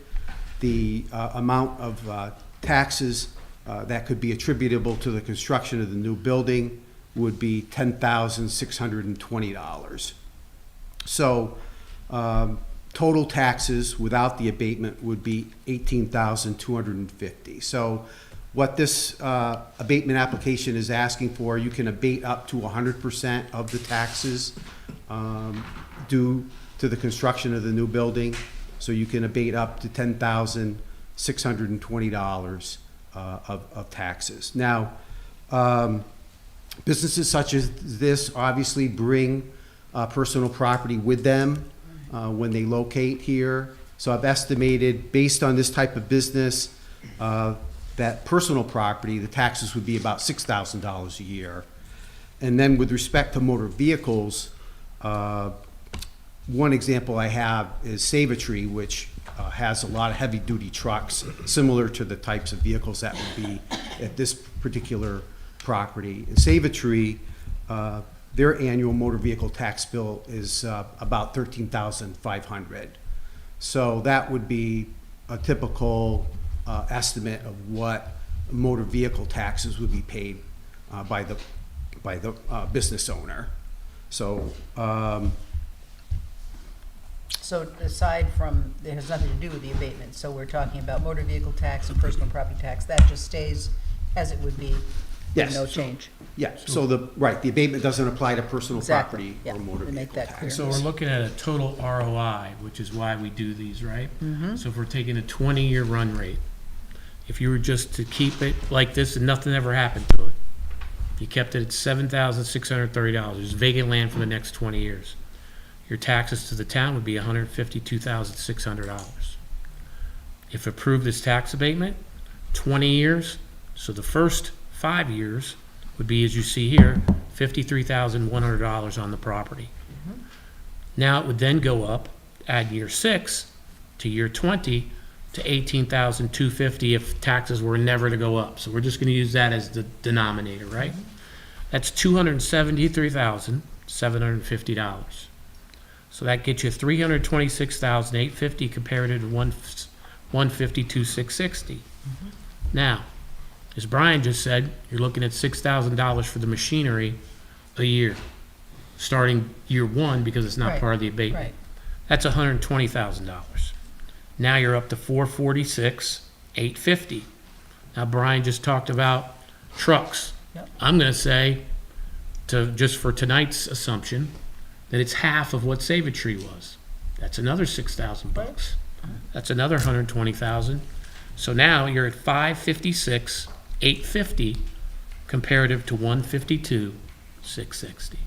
the amount of taxes that could be attributable to the construction of the new building would be $10,620. So total taxes without the abatement would be $18,250. So what this abatement application is asking for, you can abate up to 100% of the taxes due to the construction of the new building, so you can abate up to $10,620 of taxes. Now, businesses such as this obviously bring personal property with them when they locate here. So I've estimated, based on this type of business, that personal property, the taxes would be about $6,000 a year. And then with respect to motor vehicles, one example I have is Save a Tree, which has a lot of heavy-duty trucks, similar to the types of vehicles that would be at this particular property. And Save a Tree, their annual motor vehicle tax bill is about $13,500. So that would be a typical estimate of what motor vehicle taxes would be paid by the business owner. So, So aside from, it has nothing to do with the abatement, so we're talking about motor vehicle tax and personal property tax, that just stays as it would be, yes. with no change. Yeah, so the abatement doesn't apply to personal Exactly, property yeah, or motor to make vehicle that clear. tax. So we're looking at a total ROI, which is why we do these, right? So if we're taking a 20-year run rate, if you were just to keep it like this and nothing ever happened to it, you kept it at $7,630, there's vacant land for the next 20 years. Your taxes to the town would be $152,600. If approved as tax abatement, 20 years, so the first 5 years would be, as you see here, $53,100 on the property. Now it would then go up, add year 6 to year 20 to $18,250 if taxes were never to go up. So we're just gonna use that as the denominator, right? That's $273,750. So that gets you $326,850 compared to $152,660. Now, as Brian just said, you're looking at $6,000 for the machinery a year, starting year 1 because it's not Right, part of the abatement. right. That's $120,000. Now you're up to $446,850. Now Brian just talked about trucks. Yep. I'm gonna say, just for tonight's assumption, that it's half of what Save a Tree was. That's another $6,000. That's another $120,000. So now you're at $556,850 comparative to $152,660.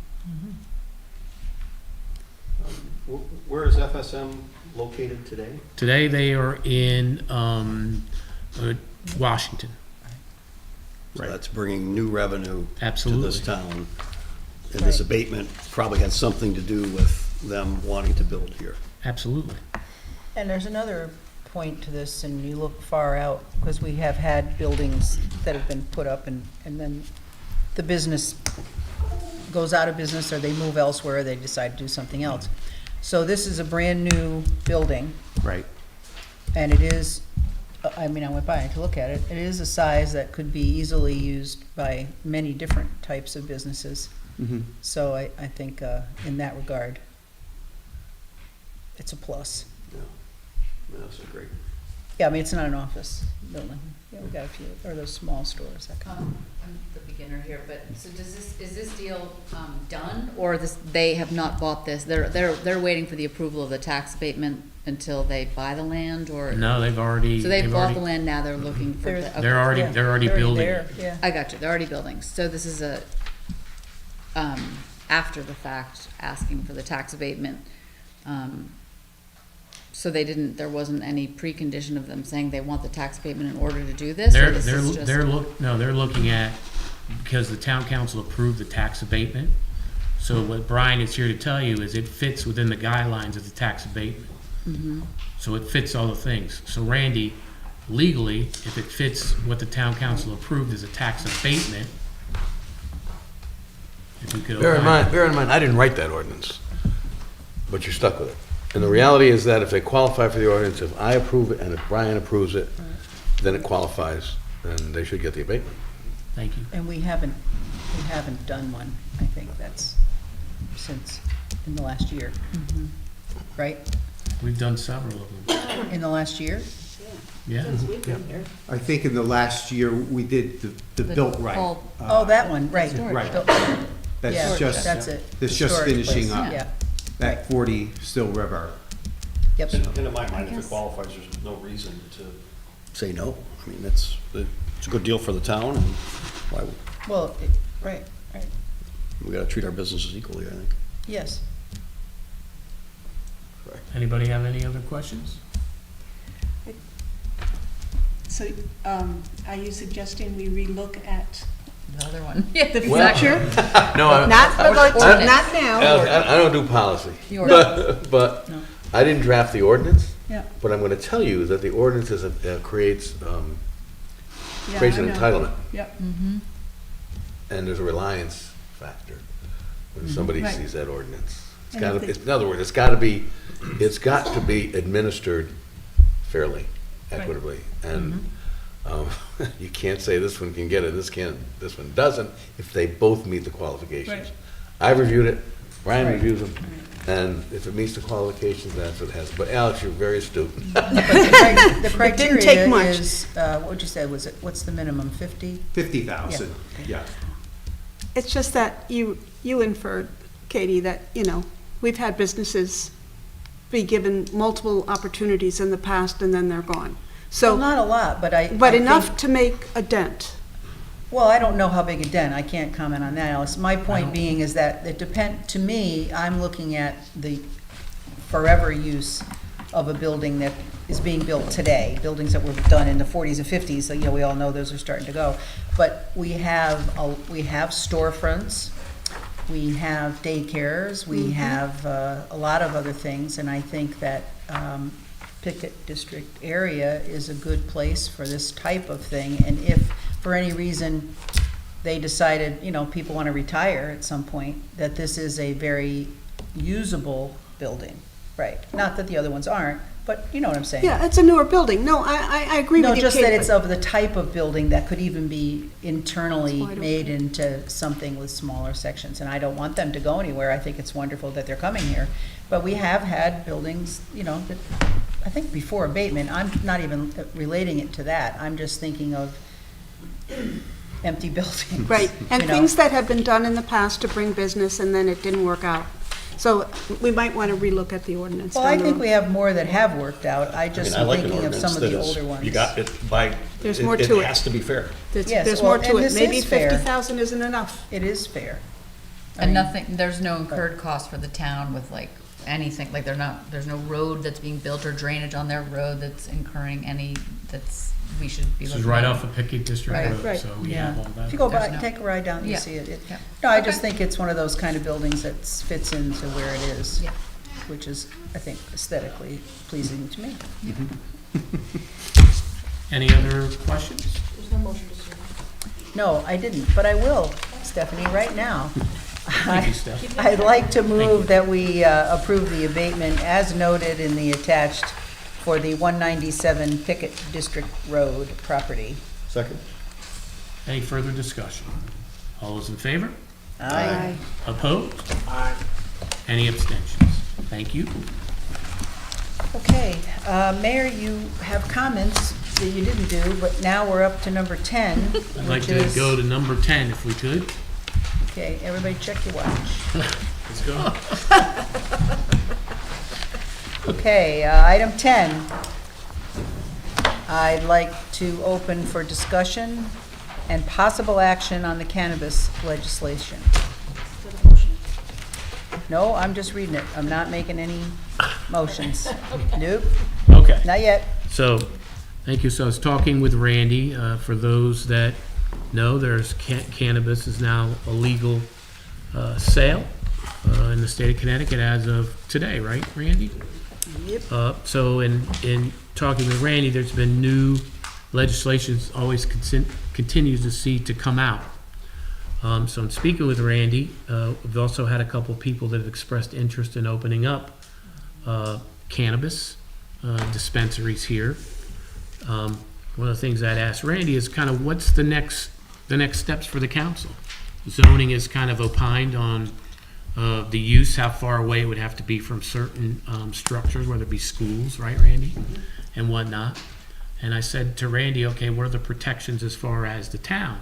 Where is FSM located today? Today they are in Washington. So that's bringing new revenue to Absolutely. this town. And this abatement probably had something to do with them wanting to build here. Absolutely. And there's another point to this, and you look far out, because we have had buildings that have been put up and then the business goes out of business or they move elsewhere, they decide to do something else. So this is a brand-new building, Right. and it is, I mean, I went by to look at it, it is a size that could be easily used by many different types of businesses. So I think in that regard, it's a plus. That's a great. Yeah, I mean, it's not an office building. Yeah, we've got a few, or those small stores that kind of. I'm the beginner here, but so is this deal done, or they have not bought this? They're waiting for the approval of the tax abatement until they buy the land, or? No, they've already. So they've bought the land, now they're looking for. They're- okay. They're already building there, it. yeah. I got you, they're already building. So this is a, after the fact, asking for the tax abatement. So there wasn't any precondition of them saying they want the tax abatement in order to do this? or this is just- They're looking at, because the town council approved the tax abatement. So what Brian is here to tell you is it fits within the guidelines of the tax abatement. So it fits all the things. So Randy, legally, if it fits what the town council approved as a tax abatement, if you could. Bear in mind, I didn't write that ordinance, but you're stuck with it. And the reality is that if they qualify for the ordinance, if I approve it and if Brian approves it, then it qualifies, and they should get the abatement. Thank you. And we haven't done one, I think that's since, in the last year, right? We've done several of them. In the last year? Yeah. I think in the last year, we did the built right. All- Oh, that one, right. Right. Built- That's yeah, just, That's it. that's just Historic finishing place, up. Yeah, that 40 Still River. Yep. And in my mind, if it qualifies, there's no reason to say no. I mean, it's a good deal for the town, and why, Well, right, we gotta treat our businesses equally, I think. yes. Anybody have any other questions? So, are you suggesting we relook at The other one. the Well- future? No, Not about, not now. I don't do policy, The ordinance. but No. I didn't draft the ordinance. Yeah. But I'm gonna tell you that the ordinance creates Yeah, creates I an know. entitlement, Yep. and there's a reliance factor when somebody Right. sees that ordinance. It's And gotta, if they- in other words, it's got to be administered fairly, equitably, and you can't say this one can get it, this one doesn't, if they both meet the qualifications. Right. I've reviewed it, Brian Right. reviews them, and if it meets the qualifications, that's what it has. But Alex, you're very astute. The take criteria much. is, what would you say, what's the minimum, 50? 50,000, yeah. It's just that you inferred, Katie, that, we've had businesses be given multiple opportunities in the past and then they're gone. Well, So, not a lot, but I but think- enough to make a dent. Well, I don't know how big a dent, I can't comment on that, Alice. My point being is that to me, I'm looking at the forever use of a building that is being built today, buildings that were done in the 40s and 50s, so, we all know those are starting to go. But we have storefronts, we have daycares, we have a lot of other things, and I think that Pickett District area is a good place for this type of thing. And if, for any reason, they decided, people want to retire at some point, that this is a very usable building. Right. Not that the other ones aren't, but you know what I'm saying. Yeah, it's a newer building. No, I agree with No, you, just Katie. that it's of the type of building that could even be internally It's wide made into something with smaller sections. And I don't want them to go anywhere. I think it's wonderful that they're coming here. But we have had buildings, that, I think before abatement, I'm not even relating it to that. I'm just thinking of empty buildings. Right, and you know. things that have been done in the past to bring business and then it didn't work out. So we might want to relook at the ordinance. Well, down I the think road. we have more that have worked out. I I just mean, I am like an thinking of ordinance some of that the is, older ones. you got it by, There's it more to it. has to be fair. Yes, There's well, more to and it. this Maybe is fair. 50,000 isn't enough. It is fair. I And mean, there's no incurred cost for the town with anything, there's no road that's being built or drainage on their road that's incurring we should be This looking is right at. off of Pickett District Right. Road, Right. so we Yeah. have all that. If you go by, There's no- take a ride down, you Yeah. see it. Yeah. No, I just think it's one of those kind of buildings that fits into where it is, Yeah. which is, I think, aesthetically pleasing to me. Any other questions? No, I didn't, but I will, Stephanie, right now. Thank you, Steph. I'd like to move that we approve the abatement as noted in the attached for the 197 Pickett District Road property. Second? Any further discussion? All those in favor? Aye. Opposed? Any abstentions? Thank you. Okay, Mayor, you have comments that you didn't do, but now we're up to number 10, I'd like which to is, go to number 10 if we could. okay, everybody check your watch. Let's go. Okay, item 10. I'd like to open for discussion and possible action on the cannabis legislation. No, I'm just reading it. I'm not making any motions. Nope, Okay. not yet. So, thank you. So I was talking with Randy. For those that know, cannabis is now a legal sale in the state of Connecticut as of today, right, Randy? Yep. So in talking with Randy, there's been new legislation always continues to come out. So I'm speaking with Randy. We've also had a couple people that have expressed interest in opening up cannabis dispensaries here. One of the things I'd ask Randy is kind of what's the next steps for the council? Zoning is kind of opined on the use, how far away it would have to be from certain structures, whether it be schools, right, Randy, and whatnot. And I said to Randy, okay, what are the protections as far as the town?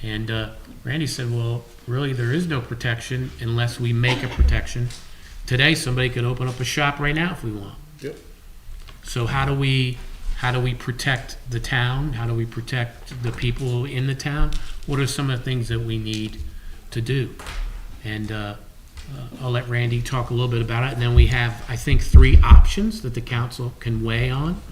And Randy said, well, really there is no protection unless we make a protection today, somebody could open up a shop right now if we want. Yep. So how do we protect the town? How do we protect the people in the town? What are some of the things that we need to do? And I'll let Randy talk a little bit about it, and then we have, I think, 3 options that the council can weigh on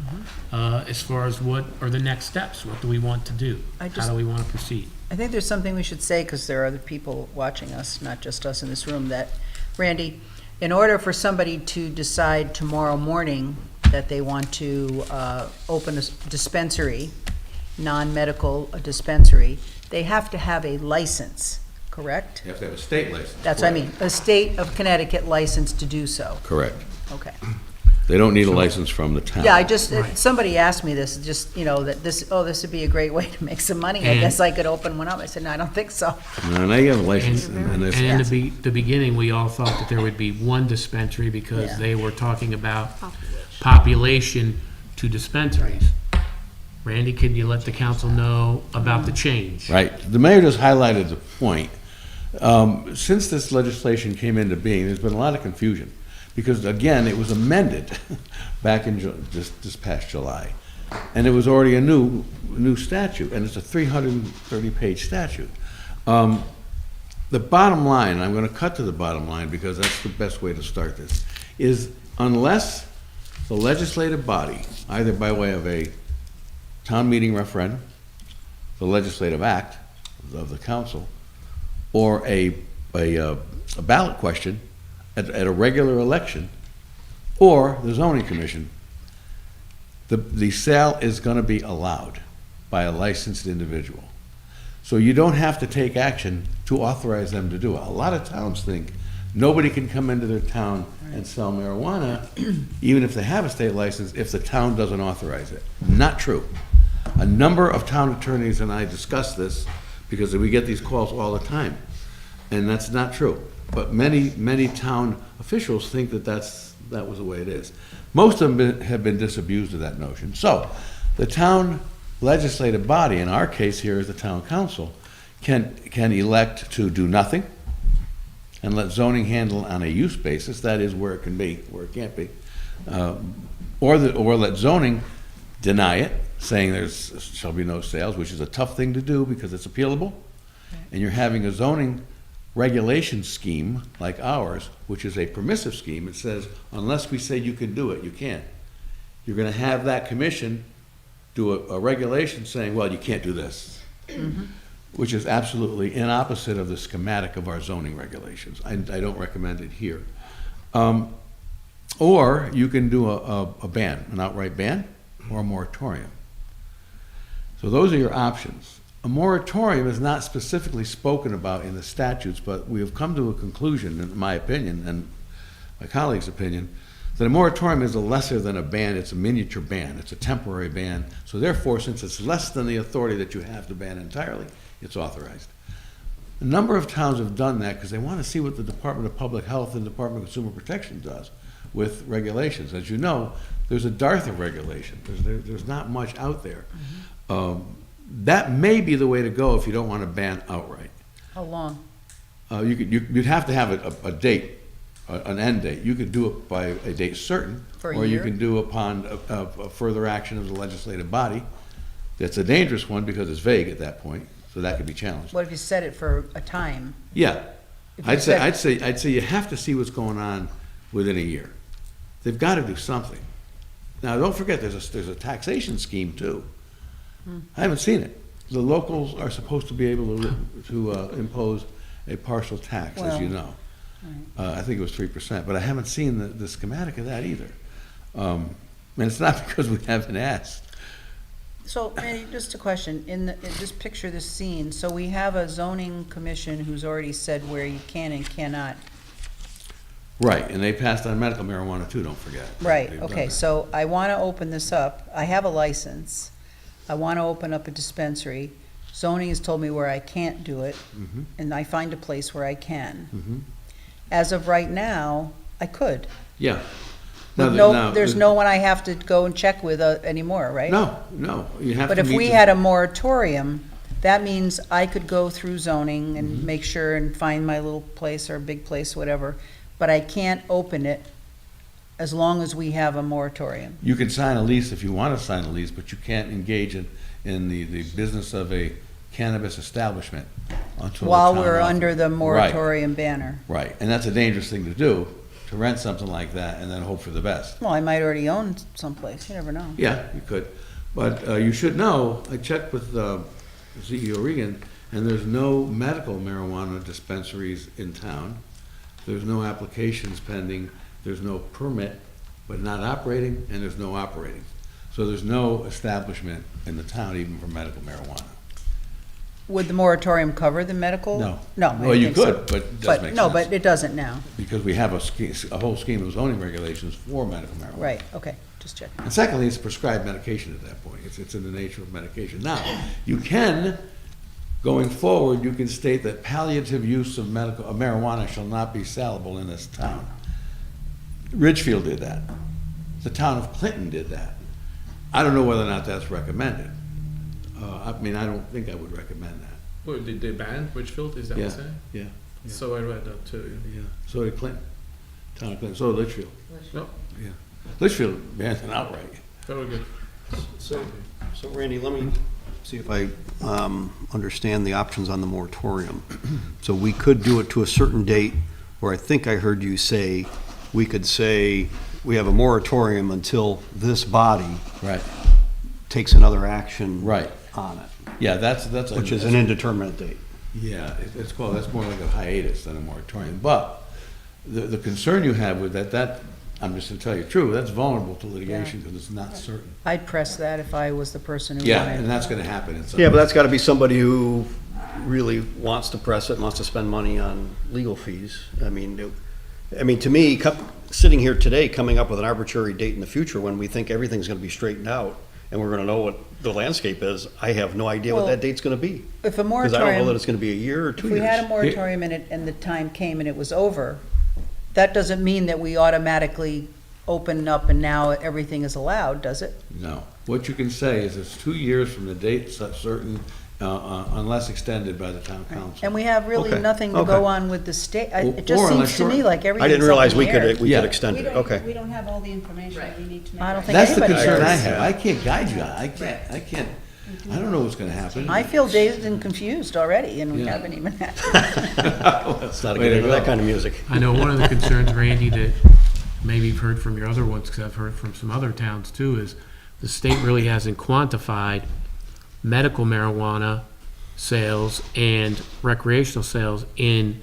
as far as what are the next steps. What do we want to do? How do we want to proceed? I think there's something we should say, because there are other people watching us, not just us in this room, that, Randy, in order for somebody to decide tomorrow morning that they want to open a dispensary, non-medical dispensary, they have to have a license, correct? You have to have a state license. That's what I mean, a state of Connecticut license to do so. Correct. Okay. They don't need a license from the town. Yeah, I just, somebody asked me this, just, that this would be a great way to make some money. I And- guess I could open one up. I said, no, I don't think so. No, now you have a license. And and and it's- in the beginning, we all thought that there would be one dispensary because Yeah. they were talking about population to dispensaries. Randy, could you let the council know about the change? Right. The mayor just highlighted the point. Since this legislation came into being, there's been a lot of confusion. Because again, it was amended back in this past July. And it was already a new statute, and it's a 330-page statute. The bottom line, I'm gonna cut to the bottom line because that's the best way to start this, is unless the legislative body, either by way of a town meeting referendum, the legislative act of the council, or a ballot question at a regular election, or the zoning commission, the sale is gonna be allowed by a licensed individual. So you don't have to take action to authorize them to do it. A lot of towns think nobody can come into their town and sell marijuana, even if they have a state license, if the town doesn't authorize it. Not true. A number of town attorneys and I discuss this because we get these calls all the time, and that's not true. But many town officials think that that was the way it is. Most of them have been disabused of that notion. So the town legislative body, in our case here is the town council, can elect to do nothing and let zoning handle on a use basis, that is where it can be, where it can't be, or let zoning deny it, saying there shall be no sales, which is a tough thing to do because it's appealable, and you're having a zoning regulation scheme like ours, which is a permissive scheme. It says, unless we say you can do it, you can't. You're gonna have that commission do a regulation saying, well, you can't do this, which is absolutely in opposite of the schematic of our zoning regulations. I don't recommend it here. Or you can do a ban, an outright ban, or a moratorium. So those are your options. A moratorium is not specifically spoken about in the statutes, but we have come to a conclusion, in my opinion, and my colleague's opinion, that a moratorium is a lesser than a ban. It's a miniature ban. It's a temporary ban. So therefore, since it's less than the authority that you have to ban entirely, it's authorized. A number of towns have done that because they want to see what the Department of Public Health and Department of Consumer Protection does with regulations. As you know, there's a dearth of regulation. There's not much out there. That may be the way to go if you don't want to ban outright. How long? You'd have to have a date, an end date. You could do it by a date certain. For a or you year? can do upon a further action of the legislative body. That's a dangerous one because it's vague at that point, so that could be challenged. What if you set it for a time? Yeah, If you I'd said- say you have to see what's going on within a year. They've got to do something. Now, don't forget, there's a taxation scheme too. I haven't seen it. The locals are supposed to be able to impose a partial tax, as you know. I think it was 3%, but I haven't seen the schematic of that either. And it's not because we haven't asked. So, Randy, just a question, just picture this scene, so we have a zoning commission who's already said where you can and cannot. Right, and they passed on medical marijuana too, don't forget. Right, They've done okay, that. so I want to open this up, I have a license, I want to open up a dispensary, zoning has told me where I can't do it, Mhm. and I find a place where I can. Mhm. As of right now, I could. Yeah. With there's no one I have to go and check with anymore, right? No, you have to But if meet we the- had a moratorium, that means I could go through zoning and make sure and find my little place or a big place, whatever. but I can't open it as long as we have a moratorium. You can sign a lease if you want to sign a lease, but you can't engage in the business of a cannabis establishment until the While town we're author- under the Right, moratorium banner. right, and that's a dangerous thing to do, to rent something like that and then hope for the best. Well, I might already own someplace, you never know. Yeah, you could, but you should know, I checked with CEO Regan, and there's no medical marijuana dispensaries in town. There's no applications pending, there's no permit, but not operating, and there's no operating. So there's no establishment in the town even for medical marijuana. Would the moratorium cover the medical? No. No, I Well, you think so. could, but it doesn't make No, sense. but it doesn't now. Because we have a whole scheme of zoning regulations for medical marijuana. Right, okay, just checking. And secondly, it's prescribed medication at that point. It's in the nature of medication. Now, you can, going forward, you can state that palliative use of marijuana shall not be sellable in this town. Ridgefield did that. The town of Clinton did that. I don't know whether or not that's recommended. I mean, I don't think I would recommend that. Well, did they ban Richfield, is that what Yeah, you're saying? yeah, So I read that too. yeah. So did Clinton, town of Clinton, so did Litchfield. Yep, Yeah. Litchfield banned it outright. very good. So Randy, let me see if I understand the options on the moratorium. So we could do it to a certain date, or I think I heard you say, we could say, we have a moratorium until this body Right, takes another action right. on it, Yeah, that's. which is an indeterminate date. Yeah, it's called, that's more like a hiatus than a moratorium. But the concern you have with that, I'm just gonna tell you the truth, that's vulnerable to litigation because it's not certain. I'd press that if I was the person who Yeah, wanted. and that's gonna happen in some. Yeah, but that's gotta be somebody who really wants to press it, and wants to spend money on legal fees. I mean, to me, sitting here today, coming up with an arbitrary date in the future when we think everything's gonna be straightened out, and we're gonna know what the landscape is, I have no idea what Well, that date's gonna be. If a Because I don't know that moratorium, it's gonna be a year or 2 if we years. had a moratorium and the time came and it was over, that doesn't mean that we automatically open up and now everything is allowed, does it? No. What you can say is it's 2 years from the date certain, unless extended by the town council. And we have really Okay, nothing to okay. go on with the state. It just Or unless seems to me you're- like everything's I didn't realize up we in the air. could Yeah. extend it, okay. We don't have all the information we need to make. I don't think That's the anybody concern I does. have. I can't guide you. I can't, I don't know what's gonna happen. I feel dazed and confused already, and we Yeah. haven't even had. Let's not Way get to into that go. kind of music. I know one of the concerns, Randy, that maybe you've heard from your other ones, because I've heard from some other towns too, is the state really hasn't quantified medical marijuana sales and recreational sales in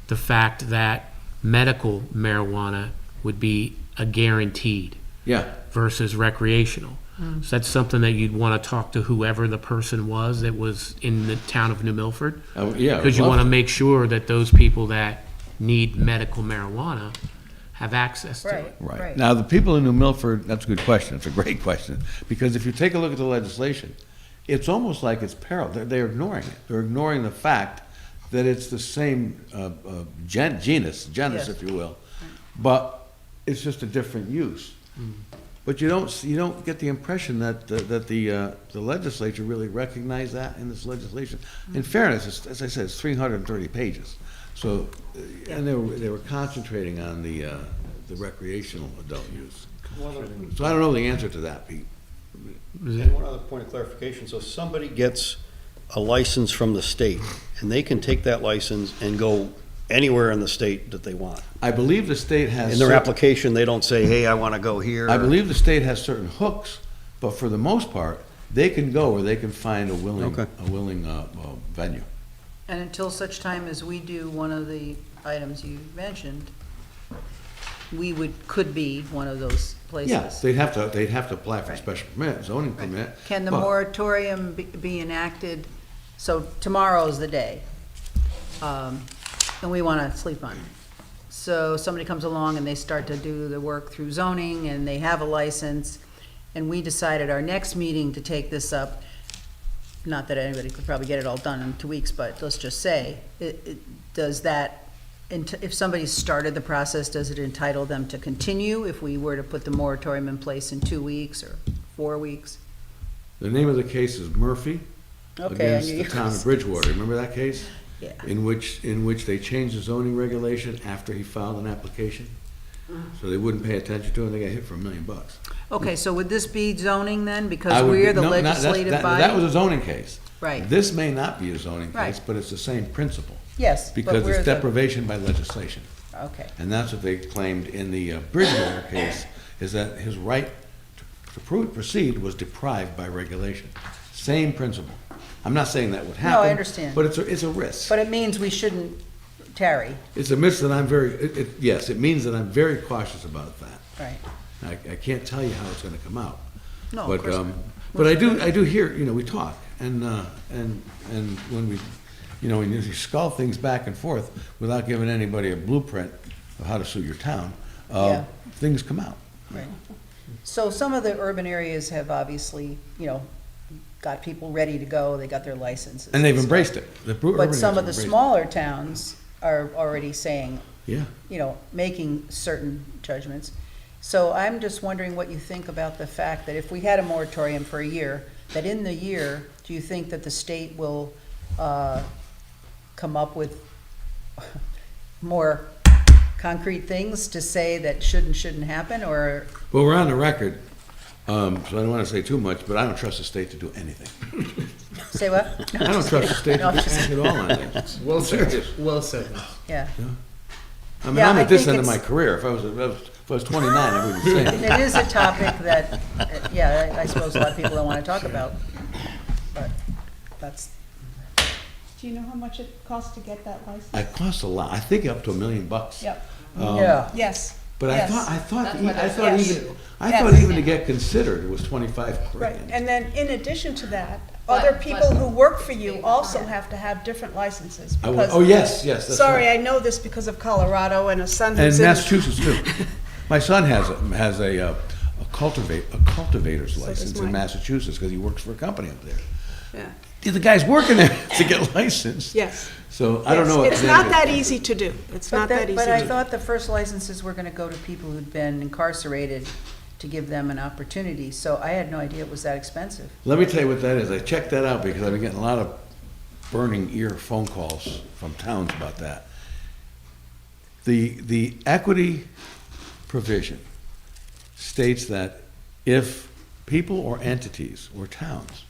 the fact that medical marijuana would be a guaranteed Yeah, versus recreational. So that's something that you'd want to talk to whoever the person was that was in the town of New Milford. yeah. Because you love want to to. make sure that those people that need medical marijuana have access to it. Right. Now, the people in New Milford, that's a good question. It's a great question. Because if you take a look at the legislation, it's almost like it's parallel. They're ignoring it. They're ignoring the fact that it's the same genus, Yes. if you will, but it's just a different use. But you don't get the impression that the legislature really recognized that in this legislation. In fairness, as I said, it's 330 pages. So, and they were concentrating on the recreational adult use. So I don't know the answer to that, Pete. And one other point of clarification, so somebody gets a license from the state, and they can take that license and go anywhere in the state that they want. I believe the state has. In their certain- application, they don't say, hey, I want to go here. I believe the state has certain hooks, but for the most part, they can go where they can find a willing Okay. venue. And until such time as we do one of the items you mentioned, we could be one of those places. Yeah, they'd have to apply for a special permit, zoning permit. Can the but- moratorium be enacted, so tomorrow's the day, and we want to sleep on it. So somebody comes along and they start to do the work through zoning, and they have a license, and we decide at our next meeting to take this up, not that anybody could probably get it all done in 2 weeks, but let's just say, does that, if somebody started the process, does it entitle them to continue if we were to put the moratorium in place in 2 weeks or 4 weeks? The name of the case is Murphy Okay, I against knew the you- town of Bridgewater. Remember that case? Yeah. in which they changed the zoning regulation after he filed an application. So they wouldn't pay attention to it, and they got hit for $1 million. Okay, so would this be zoning then? I Because would we're be- the no, not- legislative that was body? a zoning case. Right. This may not be a zoning Right. case, but it's the same principle. Yes, but Because we're it's the, deprivation by legislation. okay. And that's what they claimed in the Bridgewater case, is that his right to proceed was deprived by regulation. Same principle. I'm not saying that would happen. No, I understand. But it's a risk. But it means we shouldn't tarry, It's a risk that I'm yes, it means that I'm very cautious about that. right? I can't tell you how it's gonna come out. No, of But, course not. but I do hear, we talk, and when we, when you skull things back and forth without giving anybody a blueprint of how to sue your town, Yeah. things come out. Right. So some of the urban areas have obviously, got people ready to go, they got their licenses. And they've stuff. embraced it. The urban But areas some have of the embraced it. smaller towns are already saying, Yeah. making certain judgments. So I'm just wondering what you think about the fact that if we had a moratorium for a year, that in the year, do you think that the state will come up with more concrete things to say that shouldn't happen, or? Well, we're on the record, so I don't want to say too much, but I don't trust the state to do anything. Say what? I don't trust the state to No, do anything at all on that. Well said, Serious. well said. Yeah. I mean, Yeah, I'm I at this think end of my it's- career. If I was 29, I wouldn't say And it. it is a topic that, I suppose a lot of people don't want to talk about, but that's, Do you know how much it costs to get that license? It costs a lot. I think up to $1 million. Yep. yeah. Yes. But Yes. I thought That's why there's an I Yes. thought even to get considered, it was 25 Right, grand. and then in addition to that, But- other people but- who work for you also have to have different licenses. because- Oh, yes, that's Sorry, right. I know this because of Colorado and a son And who's in. Massachusetts too. My son has a cultivator's So does license in mine. Massachusetts because he works for a company up there. Yeah. The guy's working there to get licensed. Yes. So I don't know. Yes. It's not that easy to do. It's But not that easy But to I do. thought the first licenses were gonna go to people who'd been incarcerated to give them an opportunity, so I had no idea it was that expensive. Let me tell you what that is. I checked that out because I've been getting a lot of burning ear phone calls from towns about that. The equity provision states that if people or entities or towns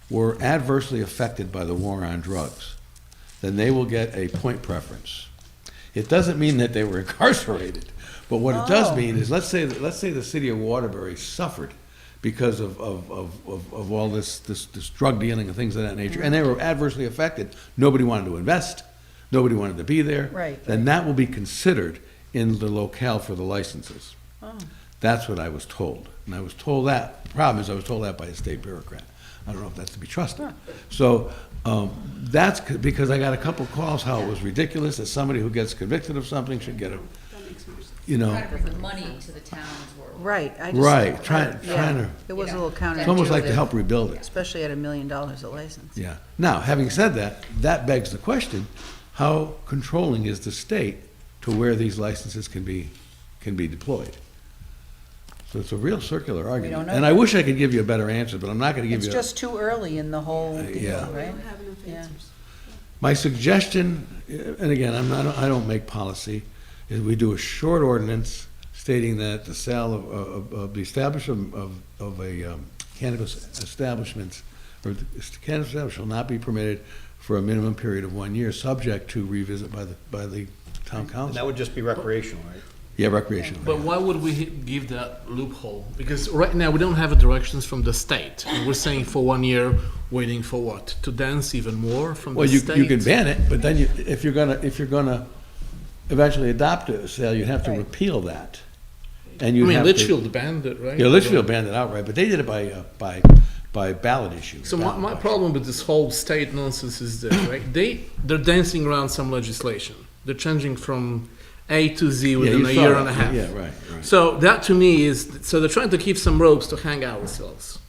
were adversely affected by the war on drugs, then they will get a point preference. It doesn't mean that they were incarcerated, but what it does mean is, let's say the city of Waterbury suffered because of all this drug dealing and things of that nature, and they were adversely affected. Nobody wanted to invest, nobody wanted to be there. Right, Then that will be considered in the locale for the licenses. Oh. That's what I was told. And I was told that, the problem is I was told that by a state bureaucrat. I don't know if that's to be trusted. So, that's because I got a couple calls how it was ridiculous that somebody who gets convicted of something should get a, Trying to bring money to the towns or. Right, I just. Right, trying Yeah, to, it was a Yeah. little it's almost like to counterintuitive, help rebuild it. especially at $1 million a license. Yeah. Now, having said that, that begs the question, how controlling is the state to where these licenses can be deployed? So it's a real circular argument. don't know And I that. wish I could give you a better answer, but I'm not gonna give It's you. just too early in the whole yeah. deal, right? We don't have enough Yeah. answers. My suggestion, and again, I don't make policy, is we do a short ordinance stating that the sale of the establishment of a cannabis establishment, or the cannabis establishment shall not be permitted for a minimum period of 1 year, subject to revisit by the town And that council. would just be recreational, right? Yeah, recreational. But why would we give that loophole? Because right now, we don't have directions from the state. And we're saying for 1 year, waiting for what? To dance even more from Well, the you state? can ban it, but then if you're gonna eventually adopt a sale, you'd have to Right. repeal that. And I you'd mean, have to. Litchfield banned it, right? Yeah, Litchfield banned it outright, but they did it by ballot issue. So ballot my question. problem with this whole state nonsense is this, right? They're dancing around some legislation. They're changing from A to Z Yeah, within you a saw year that. and a half. Yeah, right. So that to me is, so they're trying to keep some ropes to hang ourselves.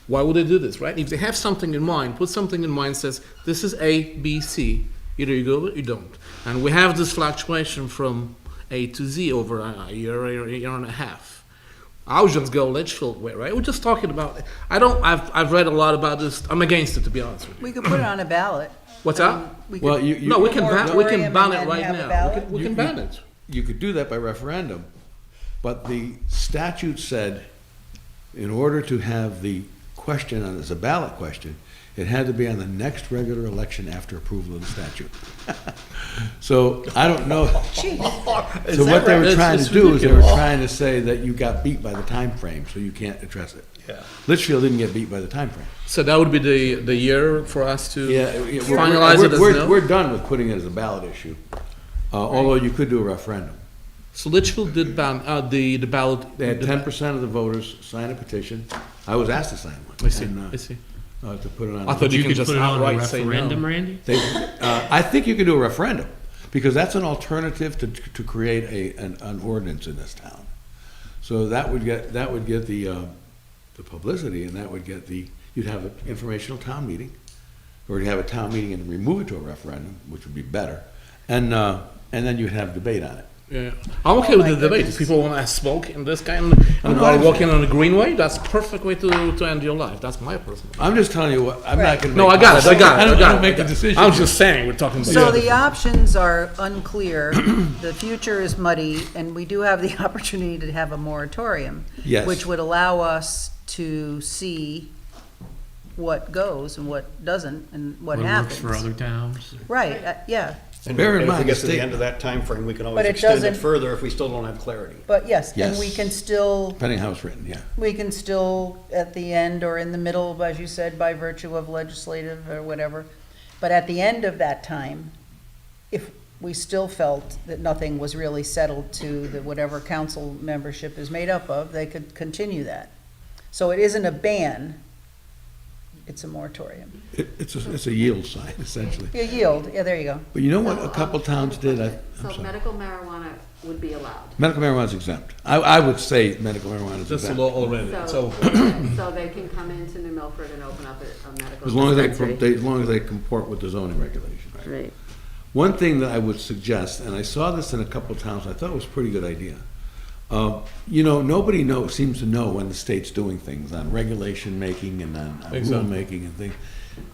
Why would they do this, right? If they have something in mind, put something in mind, says, this is A, B, C. Either you go or you don't. And we have this fluctuation from A to Z over a year and a half. I'll just go Litchfield way, right? We're just talking about, I've read a lot about this. I'm against it, to be honest with you. We could put it on a ballot. What's that? We Well, could- you- No, we can Moratorium and ban it then right have a now. ballot? We can ban it. You could do that by referendum, but the statute said, in order to have the question on as a ballot question, it had to be on the next regular election after approval of the statute. So I don't know. So what they were trying to do is they were trying to say that you got beat by the time frame, so you can't address it. Yeah. Litchfield didn't get beat by the time frame. So that would be the year for us to Yeah, finalize it as no? we're done with putting it as a ballot issue, although you could do a referendum. So Litchfield did ban, the ballot. They had 10% of the voters sign a petition. I was asked to sign one. I see, and, I see. To put it on. I thought you could just put it on a outright say referendum, no. Randy? I think you can do a referendum, because that's an alternative to create an ordinance in this town. So that would get the publicity, and that would get you'd have an informational town meeting, or you'd have a town meeting and remove it to a referendum, which would be better, and then you'd have debate on it. Yeah, I'm okay with the debate. If people want to smoke in this kind and while walking on the greenway, that's a perfect way to end your life. That's my personal. I'm just telling you what, I'm not going to. No, I got it. I don't make the decision. I was just saying, we're talking about. So the options are unclear, the future is muddy, and we do have the opportunity to have a moratorium. Yes. Which would allow us to see what goes and what doesn't, and what happens. Works for other towns. Right, yeah, And Bear in and if we mind, get the to the state- end of that time frame, we can But always it extend it doesn't- further if we still don't have clarity. but yes, and Yes. we can still, Depending how it's written, yeah. at the end or in the middle, as you said, by virtue of legislative or whatever, but at the end of that time, if we still felt that nothing was really settled to the whatever council membership is made up of, they could continue that. So it isn't a ban, it's a moratorium. It's a yield sign, essentially. You yield, yeah, there you go. But you know what a couple towns did? I'm So sorry. medical marijuana would be allowed. Medical marijuana is exempt. I would say medical marijuana is That's the exempt. law already. So, So so they can come into New Milford and open up a medical As long dispensary. as they comport with the zoning regulations. Right. One thing that I would suggest, and I saw this in a couple of towns, I thought it was a pretty good idea. Nobody seems to know when the state's doing things on regulation making and on rule making and things.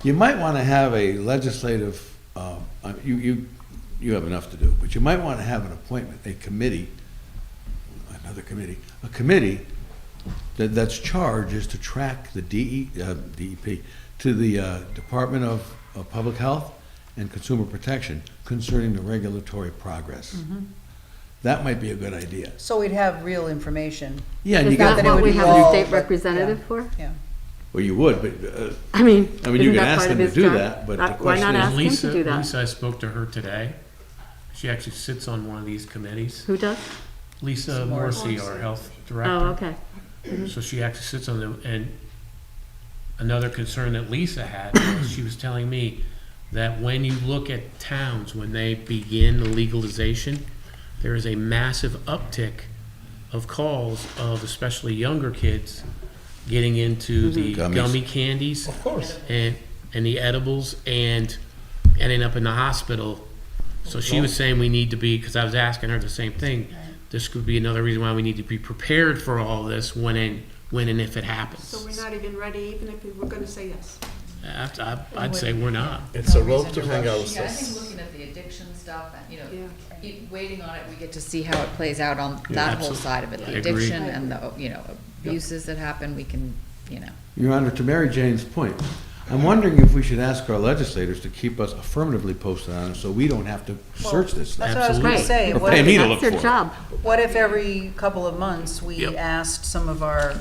You might want to have a legislative, you have enough to do, but you might want to have an appointment, a committee that's charged is to track the DEP to the Department of Public Health and Consumer Protection concerning the regulatory progress. That might be a good idea. So we'd have real information. Yeah, and Is you got, that it what would we be have all- a state but, representative yeah. for? Yeah. well, you would, but, I mean, you isn't can that ask part of them to his do job? that, but the Why question not is- ask him to do that? Lisa, I spoke to her today. She actually sits on one of these committees. Who does? Lisa Morrissey, our health director. Oh, okay. So she actually sits on them, and another concern that Lisa had was she was telling me that when you look at towns, when they begin the legalization, there is a massive uptick of calls of especially younger kids getting into the Gummies. gummy candies. of course. And the edibles and ending up in the hospital. So she was saying we need to be, because I was asking her the same thing, this could be another reason why we need to be prepared for all this when and if it happens. So we're not even ready, even if we were gonna say yes. I'd say we're not. It's a rope to hang Yeah, I ourselves. think looking at the addiction stuff, and, Yeah. waiting on it, we get to see how it plays out on Yeah, that whole absolutely. side of it. I The agree. addiction and the, abuses that happen, we can, Your Honor, to Mary Jane's point, I'm wondering if we should ask our legislators to keep us affirmatively posted on it so we don't have to search this stuff. That's what I was gonna say. Or What pay if- me to That's look their for it. job. What if every couple of months, we Yep. asked some of our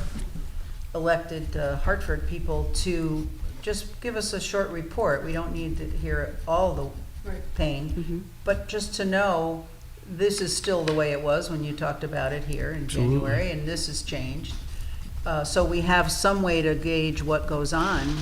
elected Hartford people to just give us a short report? We don't need to hear all the pain, but just to know this is still the way it was when you talked about it here in January, and this has changed. So we have some way to gauge what goes on.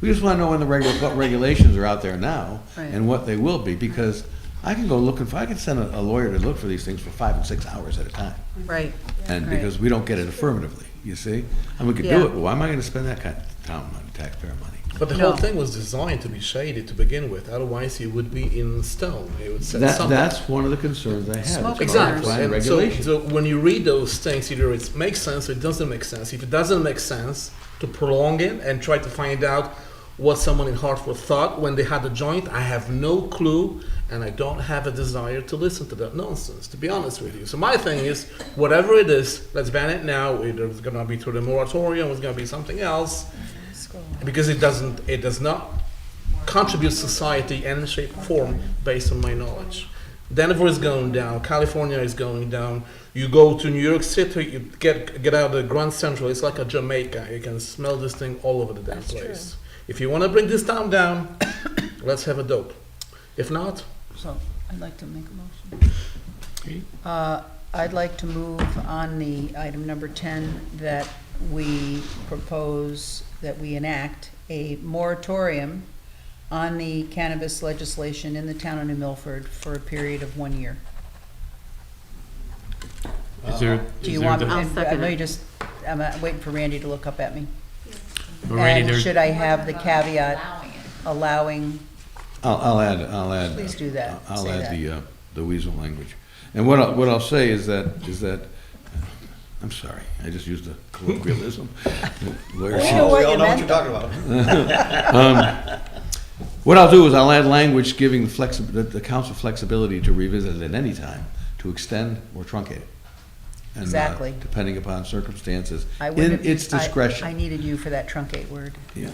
We just want to know when what regulations are out there now Right. and what they will be, because I can go looking for, I can send a lawyer to look for these things for 5 and 6 hours at a time. Right. And Right. because we don't get it affirmatively, you see? And we could Yeah. do it, but why am I going to spend that kind of town money, taxpayer money. But the whole thing was designed to be shady to begin with, otherwise it would be in stone. It would set something. That's one of the concerns I have. Smoke It's part of Exactly. plan And so, regulation. so when you read those things, either it makes sense or it doesn't make sense. If it doesn't make sense, to prolong it and try to find out what someone in Hartford thought when they had the joint, I have no clue, and I don't have a desire to listen to that nonsense, to be honest with you. So my thing is, whatever it is, let's ban it now. Either it's going to be through the moratorium, or it's going to be something else, because it does not contribute society in any shape or form based on my knowledge. Denver is going down, California is going down. You go to New York City, you get out of the Grand Central, it's like a Jamaica. You can smell this thing all over the damn place. If you want to bring this town down, let's have a dope. If not, So, I'd like to make a motion. I'd like to move on the item number 10, that we propose that we enact a moratorium on the cannabis legislation in the town of New Milford for a period of 1 year. Is there, Do is you there want, the- I second know it. you just, I'm waiting for Randy to look up at me. Randy, And there's- should I have the caveat allowing, I'll add. Please do that. I'll Say add the weasel language. And what I'll say is that, I'm sorry, I just used a colloquialism. Lawyers We say- know what We all you know what meant. you're talking about. What I'll do is I'll add language giving the council flexibility to revisit it at any time, to extend or truncate it. And, Exactly. depending upon circumstances, I in wouldn't- its discretion. I needed you for that truncate word. Yeah.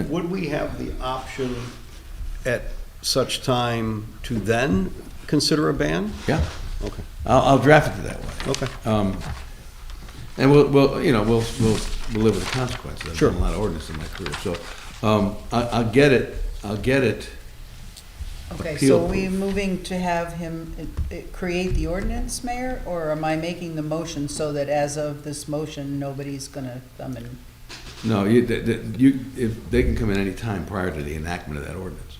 Would we have the option at such time to then consider a ban? Yeah, Okay, I'll draft it that way. okay. And we'll live with the consequences. I've Sure. done a lot of ordinance in my career, so, I'll get it. Okay, Appeal so are we proof. moving to have him create the ordinance, Mayor? Or am I making the motion so that as of this motion, nobody's gonna come and, No, if, they can come in any time prior to the enactment of that ordinance.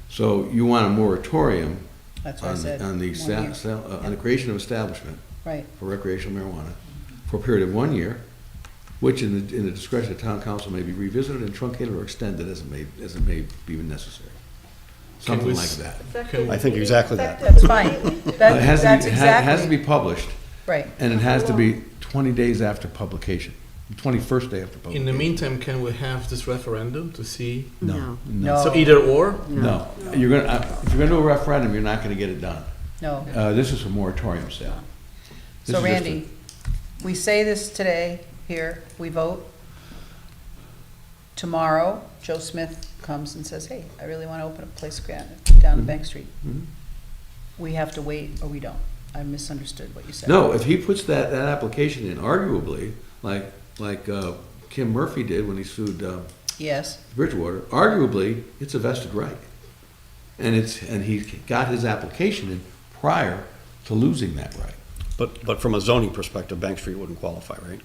So you want a moratorium that's what I on said. the, on the, 1 year. on the creation of establishment Right, for recreational marijuana for a period of 1 year, which in the discretion of town council may be revisited and truncated or extended as it may be necessary. Can we Something like s- that. can, I think exactly that. that's fine. It That, has to that's be, it has to exactly, be published, right. and it has to be 20 days after publication, 21st day after in publication. the meantime, can we have this referendum to see? No. No. So either or? No, you're gonna, if you're gonna do a referendum, you're not gonna get it done. No. This is a moratorium sale. This So is just a- Randy, we say this today, here, we vote. Tomorrow, Joe Smith comes and says, hey, I really want to open a place down on Bank Street. Mhm. We have to wait, or we don't. I misunderstood what you said. No, if he puts that application in, arguably, like Kim Murphy did when he sued Yes, Bridgewater, arguably, it's a vested right. And he got his application in prior to losing that right. But from a zoning perspective, Bank Street wouldn't qualify, right?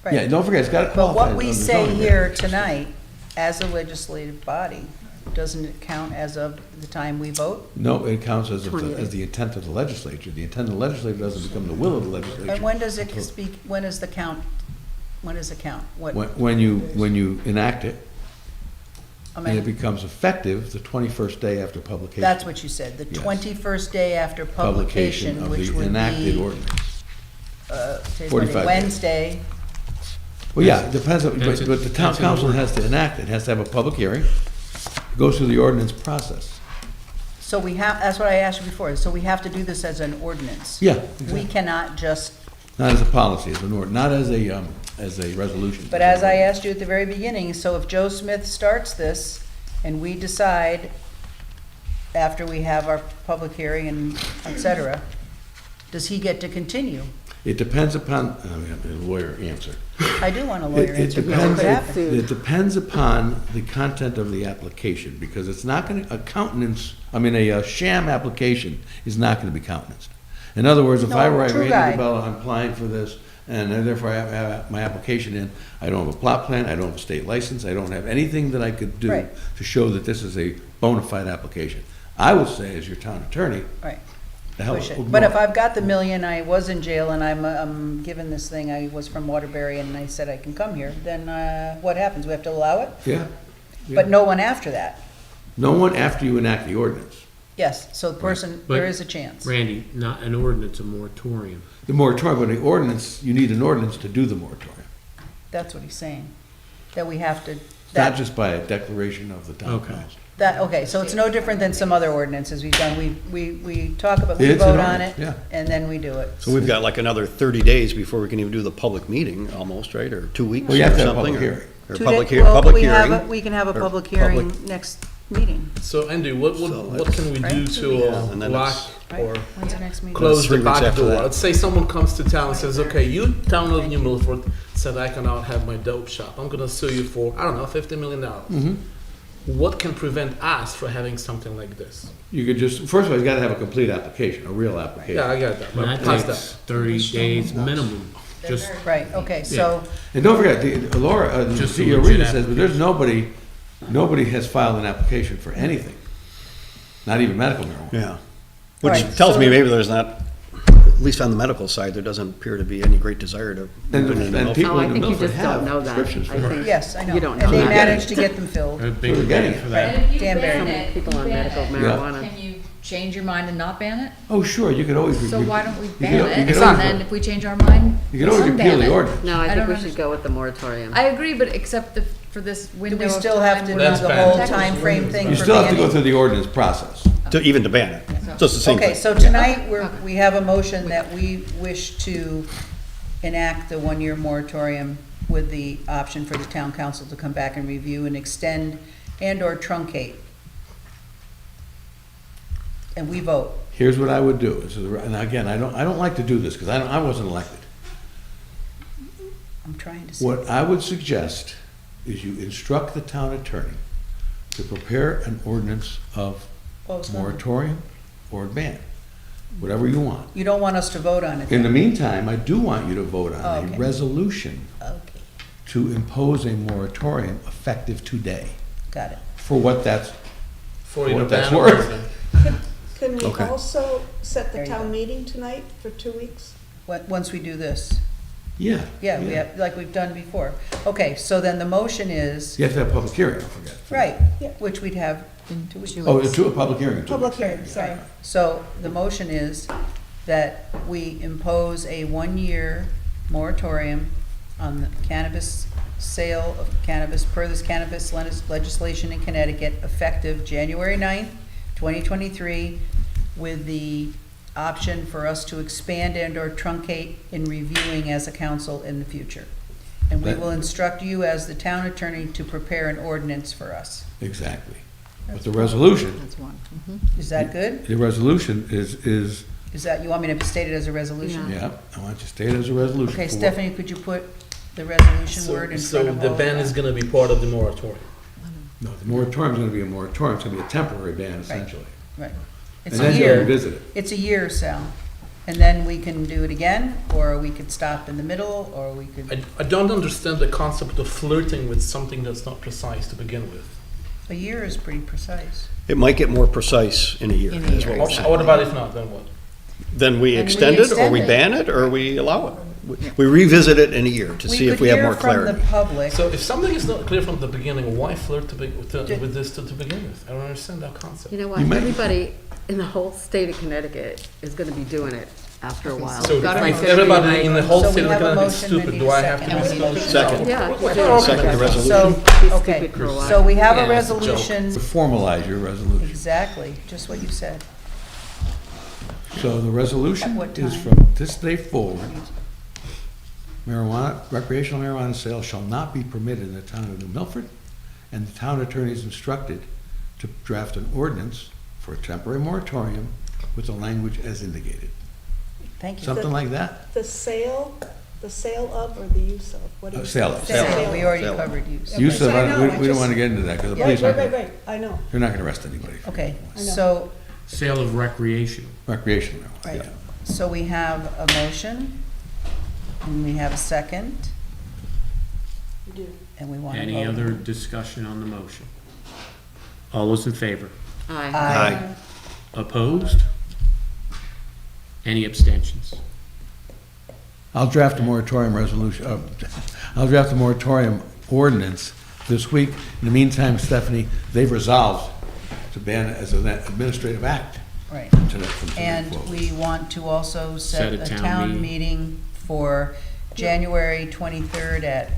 right. Yeah, don't forget, it's got to But qualify. what we under say zoning. here tonight, as a legislative body, doesn't it count as of the time we vote? No, it counts as 28. the intent of the legislature. The intent of the legislature doesn't become the will of the legislature. And when does it speak, when is the count? When is the count? What, When you enact it, I and it mean, becomes effective the 21st day after publication. that's what you said, the Yes. 21st day after publication, of which the would enacted be, ordinance. today's 45 days. Wednesday. Well, yeah, it depends, but That's it. the town That's in the council word. has to enact it, has to have a public hearing, goes through the ordinance process. So we have, that's what I asked you before, so we have to do this as an ordinance. Yeah, We exactly. cannot just, Not as a policy, as an ordinance, not as a resolution. but as I asked you at the very beginning, so if Joe Smith starts this and we decide after we have our public hearing and et cetera, does he get to continue? It depends upon, a lawyer answer. I do want a lawyer It answer, because it could happen. it depends upon the content of the application, because it's not gonna, a sham application is not gonna be countenanced. In other words, if I No, write, true Randy guy. DeBella, I'm applying for this, and therefore I have my application in, I don't have a plot plan, I don't have a state license, I don't have anything that I could do Right. to show that this is a bona fide application. I would say, as your town attorney, Right. hell, push no. it. But if I've got the million, I was in jail and I'm given this thing, I was from Waterbury and I said I can come here, then what happens? We have to allow it? Yeah. But no one after that? No one after you enact the ordinance. Yes, so the person, But- there is a chance. Randy, not an ordinance, a moratorium. The moratorium, but the ordinance, you need an ordinance to do the moratorium. That's what he's saying, that we have to, Not that, just by a declaration of the town Okay. council. okay, so it's no different than some other ordinances we've done. We talk about, we It's an vote on ordinance, it, yeah. and then we do it. So we've got like another 30 days before we can even do the public meeting, almost, right? Or 2 weeks Well, you or have to have a something? public hearing. Or Two public day- hear, well, public we have hearing. a- We can have a or public hearing public- next meeting. So Andy, what can we do Right. to Yeah, and then block it's- or When's the next meeting? close Three the weeks back after door? that. Let's say someone comes to town and says, okay, you, town of New Milford, said I can now have my dope shop. I'm gonna sue you for, I don't know, $50 million. What can prevent us from having something like this? You could just, first of all, you gotta have a complete application, a real application. Yeah, I got that, but That how's takes that? 30 days minimum. Just, Right, okay, so, And don't forget, Laura, the Just a CEO legit Rita says, but there's nobody has filed an application for anything, not even medical marijuana. Yeah. Which Right, tells me so- maybe there's not, at least on the medical side, there doesn't appear to be any great desire to. And people Oh, I in think you Milford just have don't know that. prescriptions for I it. think yes, I know. You don't And know they that. managed to get them filled. a big We're getting demand it. for that. And if you Danbury. ban So many it, people you on ban medical it. marijuana. Can you change your mind and not ban it? Oh, sure, you could always. So why don't we could- ban you it? could And always- then if we change our mind, You could always unban repeal the it. ordinance. No, I I think don't we should understand. go with the moratorium. I agree, but except for this Do window we of still have to time do where That's the we whole banned. time frame thing You for still have to go banning? through the ordinance process. Even to ban it. So it's the same Okay, thing. so tonight, we have a motion that we wish to enact the one-year moratorium with the option for the town council to come back and review and extend and/or truncate. And we vote. Here's what I would do, and again, I don't like to do this, because I wasn't elected. I'm trying to see. What I would suggest is you instruct the town attorney to prepare an ordinance of Postpone. moratorium or ban, whatever you want. You don't want us to vote on it? In the meantime, I do want you to vote on Okay. a resolution Okay, to impose a moratorium effective today, got it. for what that's, For What either that's ban or worth. anything. Can we Okay. also set There the you go. town meeting tonight for 2 weeks? Once we do this. yeah. Yeah, we have, like we've done before. Okay, so then the motion is, You have to have a public hearing, don't forget. right, Yeah. which we'd have in 2 weeks. Oh, to a public hearing. in 2 Public weeks. hearing, sorry. So the motion is that we impose a one-year moratorium on the cannabis, sale of cannabis, per this cannabis legislation in Connecticut, effective January 9th, 2023, with the option for us to expand and/or truncate in reviewing as a council in the future. And we will instruct you as the town attorney to prepare an ordinance for us. Exactly. But the resolution, That's one. Is that good? the resolution is, Is that, you want me to state it as a resolution? yeah, I want you to state it as a resolution. Okay, for what- Stephanie, could you put the resolution word in So front of the all ban of is that? gonna be part of the moratorium. No, the moratorium's gonna be a moratorium, it's gonna be a temporary ban essentially. Right. And It's then a you'll year. revisit it. It's a year, Sal. And then we can do it again, or we could stop in the middle, or we could, I don't understand the concept of flirting with something that's not precise to begin with. a year is pretty precise. It might get more precise in a year, In a is year, what we're Or saying. what about if not, then what? Then we Then we extend it, or extend we it. ban it, or we allow it. We revisit it in a year to see if we have more could hear clarity. from the public. So if something is not clear from the beginning, why flirt with this to begin with? I don't understand that concept. You know what, You might- everybody in the whole state of Connecticut is gonna be doing it after a while. So It's like if gonna be everybody like- in the whole So we state of have a Connecticut is motion, we stupid, need do a I have to second. be And we need stupid? Second. Yeah, you do. Second the resolution. So, Be okay, stupid for a while. so we have a Yeah, it's a joke. resolution, To formalize your resolution. exactly, just what you said. So the resolution At what is time? from this day forward, marijuana, recreational marijuana sales shall not be permitted in the town of New Milford, and the town attorney is instructed to draft an ordinance for a temporary moratorium with the language as indicated. Thank you. Something like that? The sale of or the use of? What do you Sale of. Sale, we already Sale. covered use. Okay. Use of, I know, I we don't just- want to get into that, because the Yeah, police aren't, right, I know. they're not gonna arrest anybody for Okay, I know. so, sale of recreational. recreational marijuana, right, yeah. so we have a motion, and we have a second, You do. and we want to vote. Any other discussion on the motion? All those in favor? Aye. Aye. Opposed? Any abstentions? I'll draft a moratorium resolution, I'll draft a moratorium ordinance this week. In the meantime, Stephanie, they've resolved to ban it as an administrative act. Right. from tonight And forward. we want to also Set set a a town town meeting for January 23rd at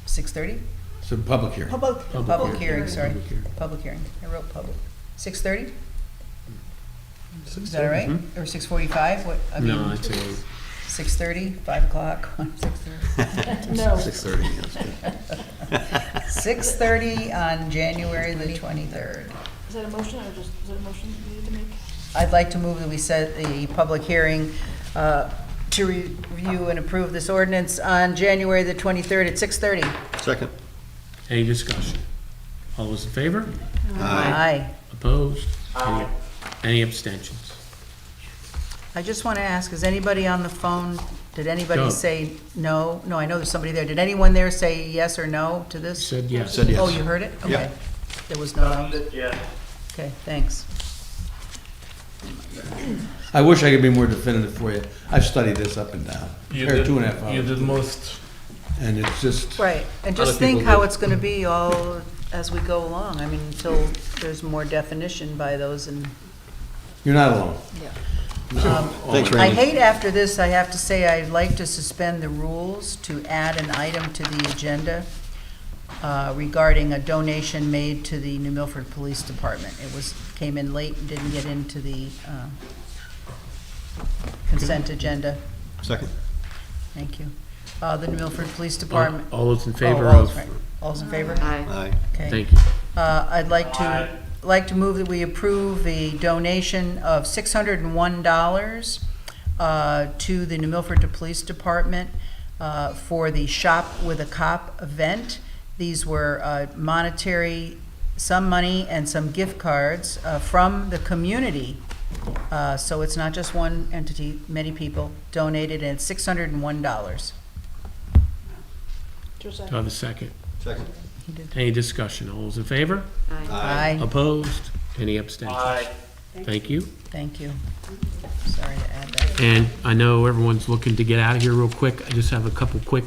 6:30? It's a public hearing. Public hearing, sorry. Public hearing. Public hearing. I wrote public. 6:30? Is that all right? Or 6:45? What, I No, mean, I'd say 6:30, 5 o'clock? 6:30. No. 6:30, yes. 6:30 on January the 23rd. Is that a motion or just, is that a motion you need to make? I'd like to move that we set the public hearing to review and approve this ordinance on January the 23rd at 6:30. Second. any discussion? All those in favor? Aye. Opposed? Any abstentions? I just want to ask, is anybody on the phone, did anybody Go. say no? No, I know there's somebody there. Did anyone there say yes or no to this? Said yes. Said yes. Oh, you heard it? Yeah. Okay. There was no no? Okay, thanks. I wish I could be more definitive for you. I've studied this up and down. You Here, did, 2.5 hours. you did most. And it's just, Right, and Other just think people how did. it's going to be all as we go along. I mean, until there's more definition by those and you're not alone. Thanks, I Randy. hate after this, I have to say, I'd like to suspend the rules to add an item to the agenda regarding a donation made to the New Milford Police Department. Came in late and didn't get into the consent agenda. Second. Thank you. The New Milford Police Department. All those in favor Oh, of? right. All's in favor? Aye. Aye. Okay. Thank you. I'd like to move that we approve a donation of $601 to the New Milford Police Department for the Shop with a Cop event. These were monetary, some money and some gift cards from the community. So it's not just one entity, many people donated, and it's $601. Do I have a second? Second. Any discussion? All those in favor? Aye. Opposed? Any abstentions? Thank you. Thank you. Sorry to add that. And I know everyone's looking to get out of here real quick. I just have a couple quick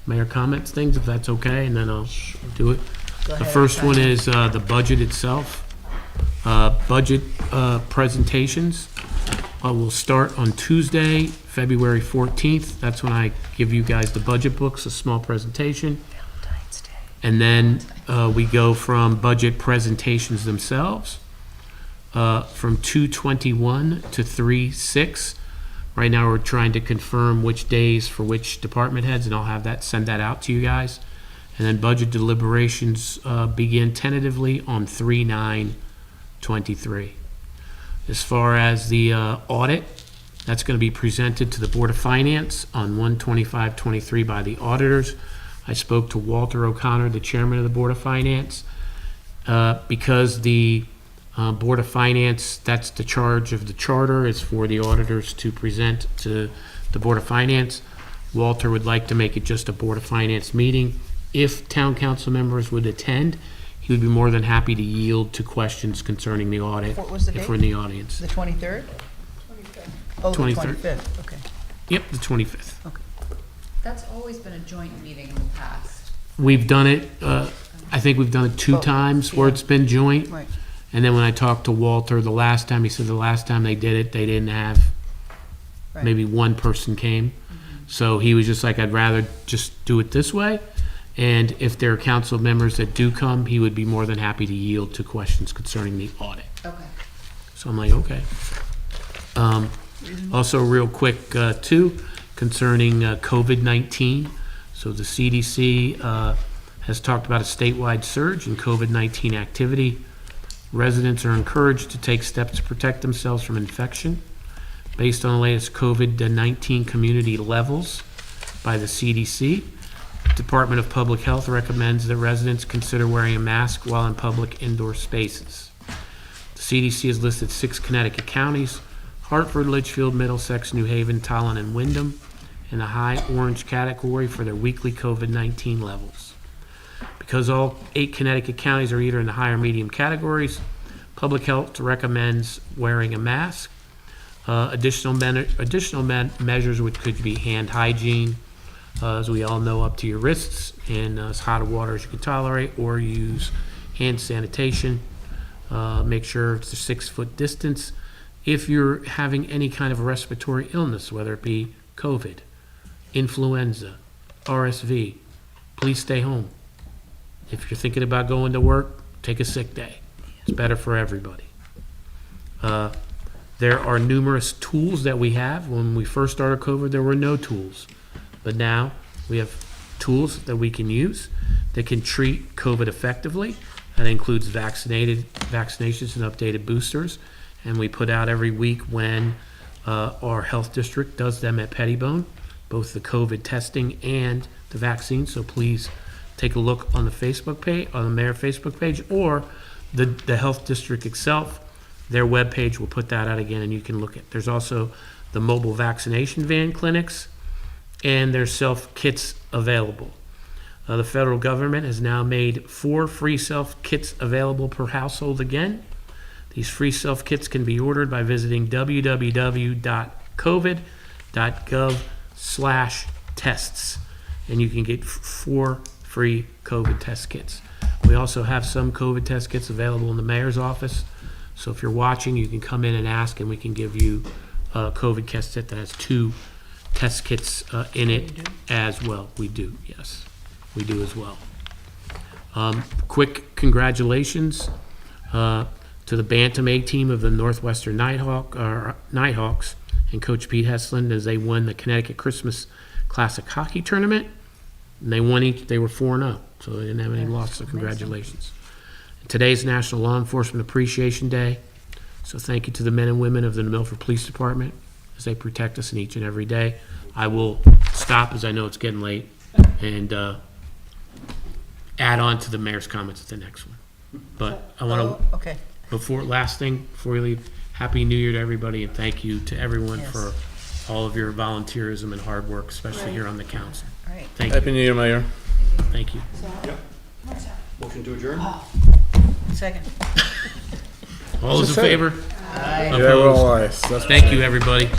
mayor comments things, if that's okay, and then I'll do it. Go The ahead, first one Simon. is the budget itself. Budget presentations will start on Tuesday, February 14th. That's when I give you guys the budget books, a small presentation. Valentine's Day. And then we go from budget presentations themselves from 2/21 to 3/6. Right now, we're trying to confirm which days for which department heads, and I'll have that, send that out to you guys. And then budget deliberations begin tentatively on 3/9/23. As far as the audit, that's going to be presented to the Board of Finance on 1/25/23 by the auditors. I spoke to Walter O'Connor, the chairman of the Board of Finance, because the Board of Finance, that's the charge of the charter, is for the auditors to present to the Board of Finance. Walter would like to make it just a Board of Finance meeting. If town council members would attend, he would be more than happy to yield to questions concerning the audit. What was the if we're in date? the audience. The 23rd? Oh, the 23rd. 25th, okay. Yep, the 25th. That's always been a joint meeting in the past. We've done it, I think we've done it two Both, times where yeah. it's been joint. Right. And then when I talked to Walter the last time, he said the last time they did it, they didn't have, Right. maybe one person came. So he was just like, I'd rather just do it this way. And if there are council members that do come, he would be more than happy to yield to questions concerning the audit. Okay. So I'm like, okay. Also, real quick, too, concerning COVID-19. So the CDC has talked about a statewide surge in COVID-19 activity. Residents are encouraged to take steps to protect themselves from infection. Based on the latest COVID-19 community levels by the CDC, Department of Public Health recommends that residents consider wearing a mask while in public indoor spaces. The CDC has listed 6 Connecticut counties: Hartford, Litchfield, Middlesex, New Haven, Tallinn, and Wyndham, in the high orange category for their weekly COVID-19 levels. Because all 8 Connecticut counties are either in the high or medium categories, Public Health recommends wearing a mask. Additional measures, which could be hand hygiene, as we all know, up to your wrists, and as hot of water as you can tolerate, or use hand sanitation. Make sure it's a 6-foot distance. If you're having any kind of respiratory illness, whether it be COVID, influenza, RSV, please stay home. If you're thinking about going to work, take a sick day. It's better for everybody. There are numerous tools that we have. When we first started COVID, there were no tools. But now we have tools that we can use that can treat COVID effectively. That includes vaccinations and updated boosters. And we put out every week when our health district does them at Pettibone, both the COVID testing and the vaccine. So please take a look on the Facebook page, on the mayor Facebook page, or the health district itself. Their webpage will put that out again, and you can look at. There's also the mobile vaccination van clinics, and there's self-kits available. The federal government has now made 4 free self-kits available per household again. These free self-kits can be ordered by visiting www.covid.gov/tests, and you can get 4 free COVID test kits. We also have some COVID test kits available in the mayor's office. So if you're watching, you can come in and ask, and we can give you a COVID test kit that has 2 test kits in it as well. We do, yes. We do as well. Quick congratulations to the Bantam A team of the Northwestern Nighthawks and Coach Pete Hesland as they won the Connecticut Christmas Classic Hockey Tournament. And they won each, they were 4-0, so they didn't have any losses, so congratulations. Today's National Law Enforcement Appreciation Day, so thank you to the men and women of the New Milford Police Department as they protect us in each and every day. I will stop, as I know it's getting late, and add on to the mayor's comments at the next one. But I want to, Okay. last thing, before we leave, Happy New Year to everybody, and thank you to everyone for all of your volunteerism and hard work, especially here on the council. All right. Thank you. Happy New Year, Mayor. Thank you. Motion to adjourn? Second. All those in favor? Aye. Opposed? Thank you, everybody.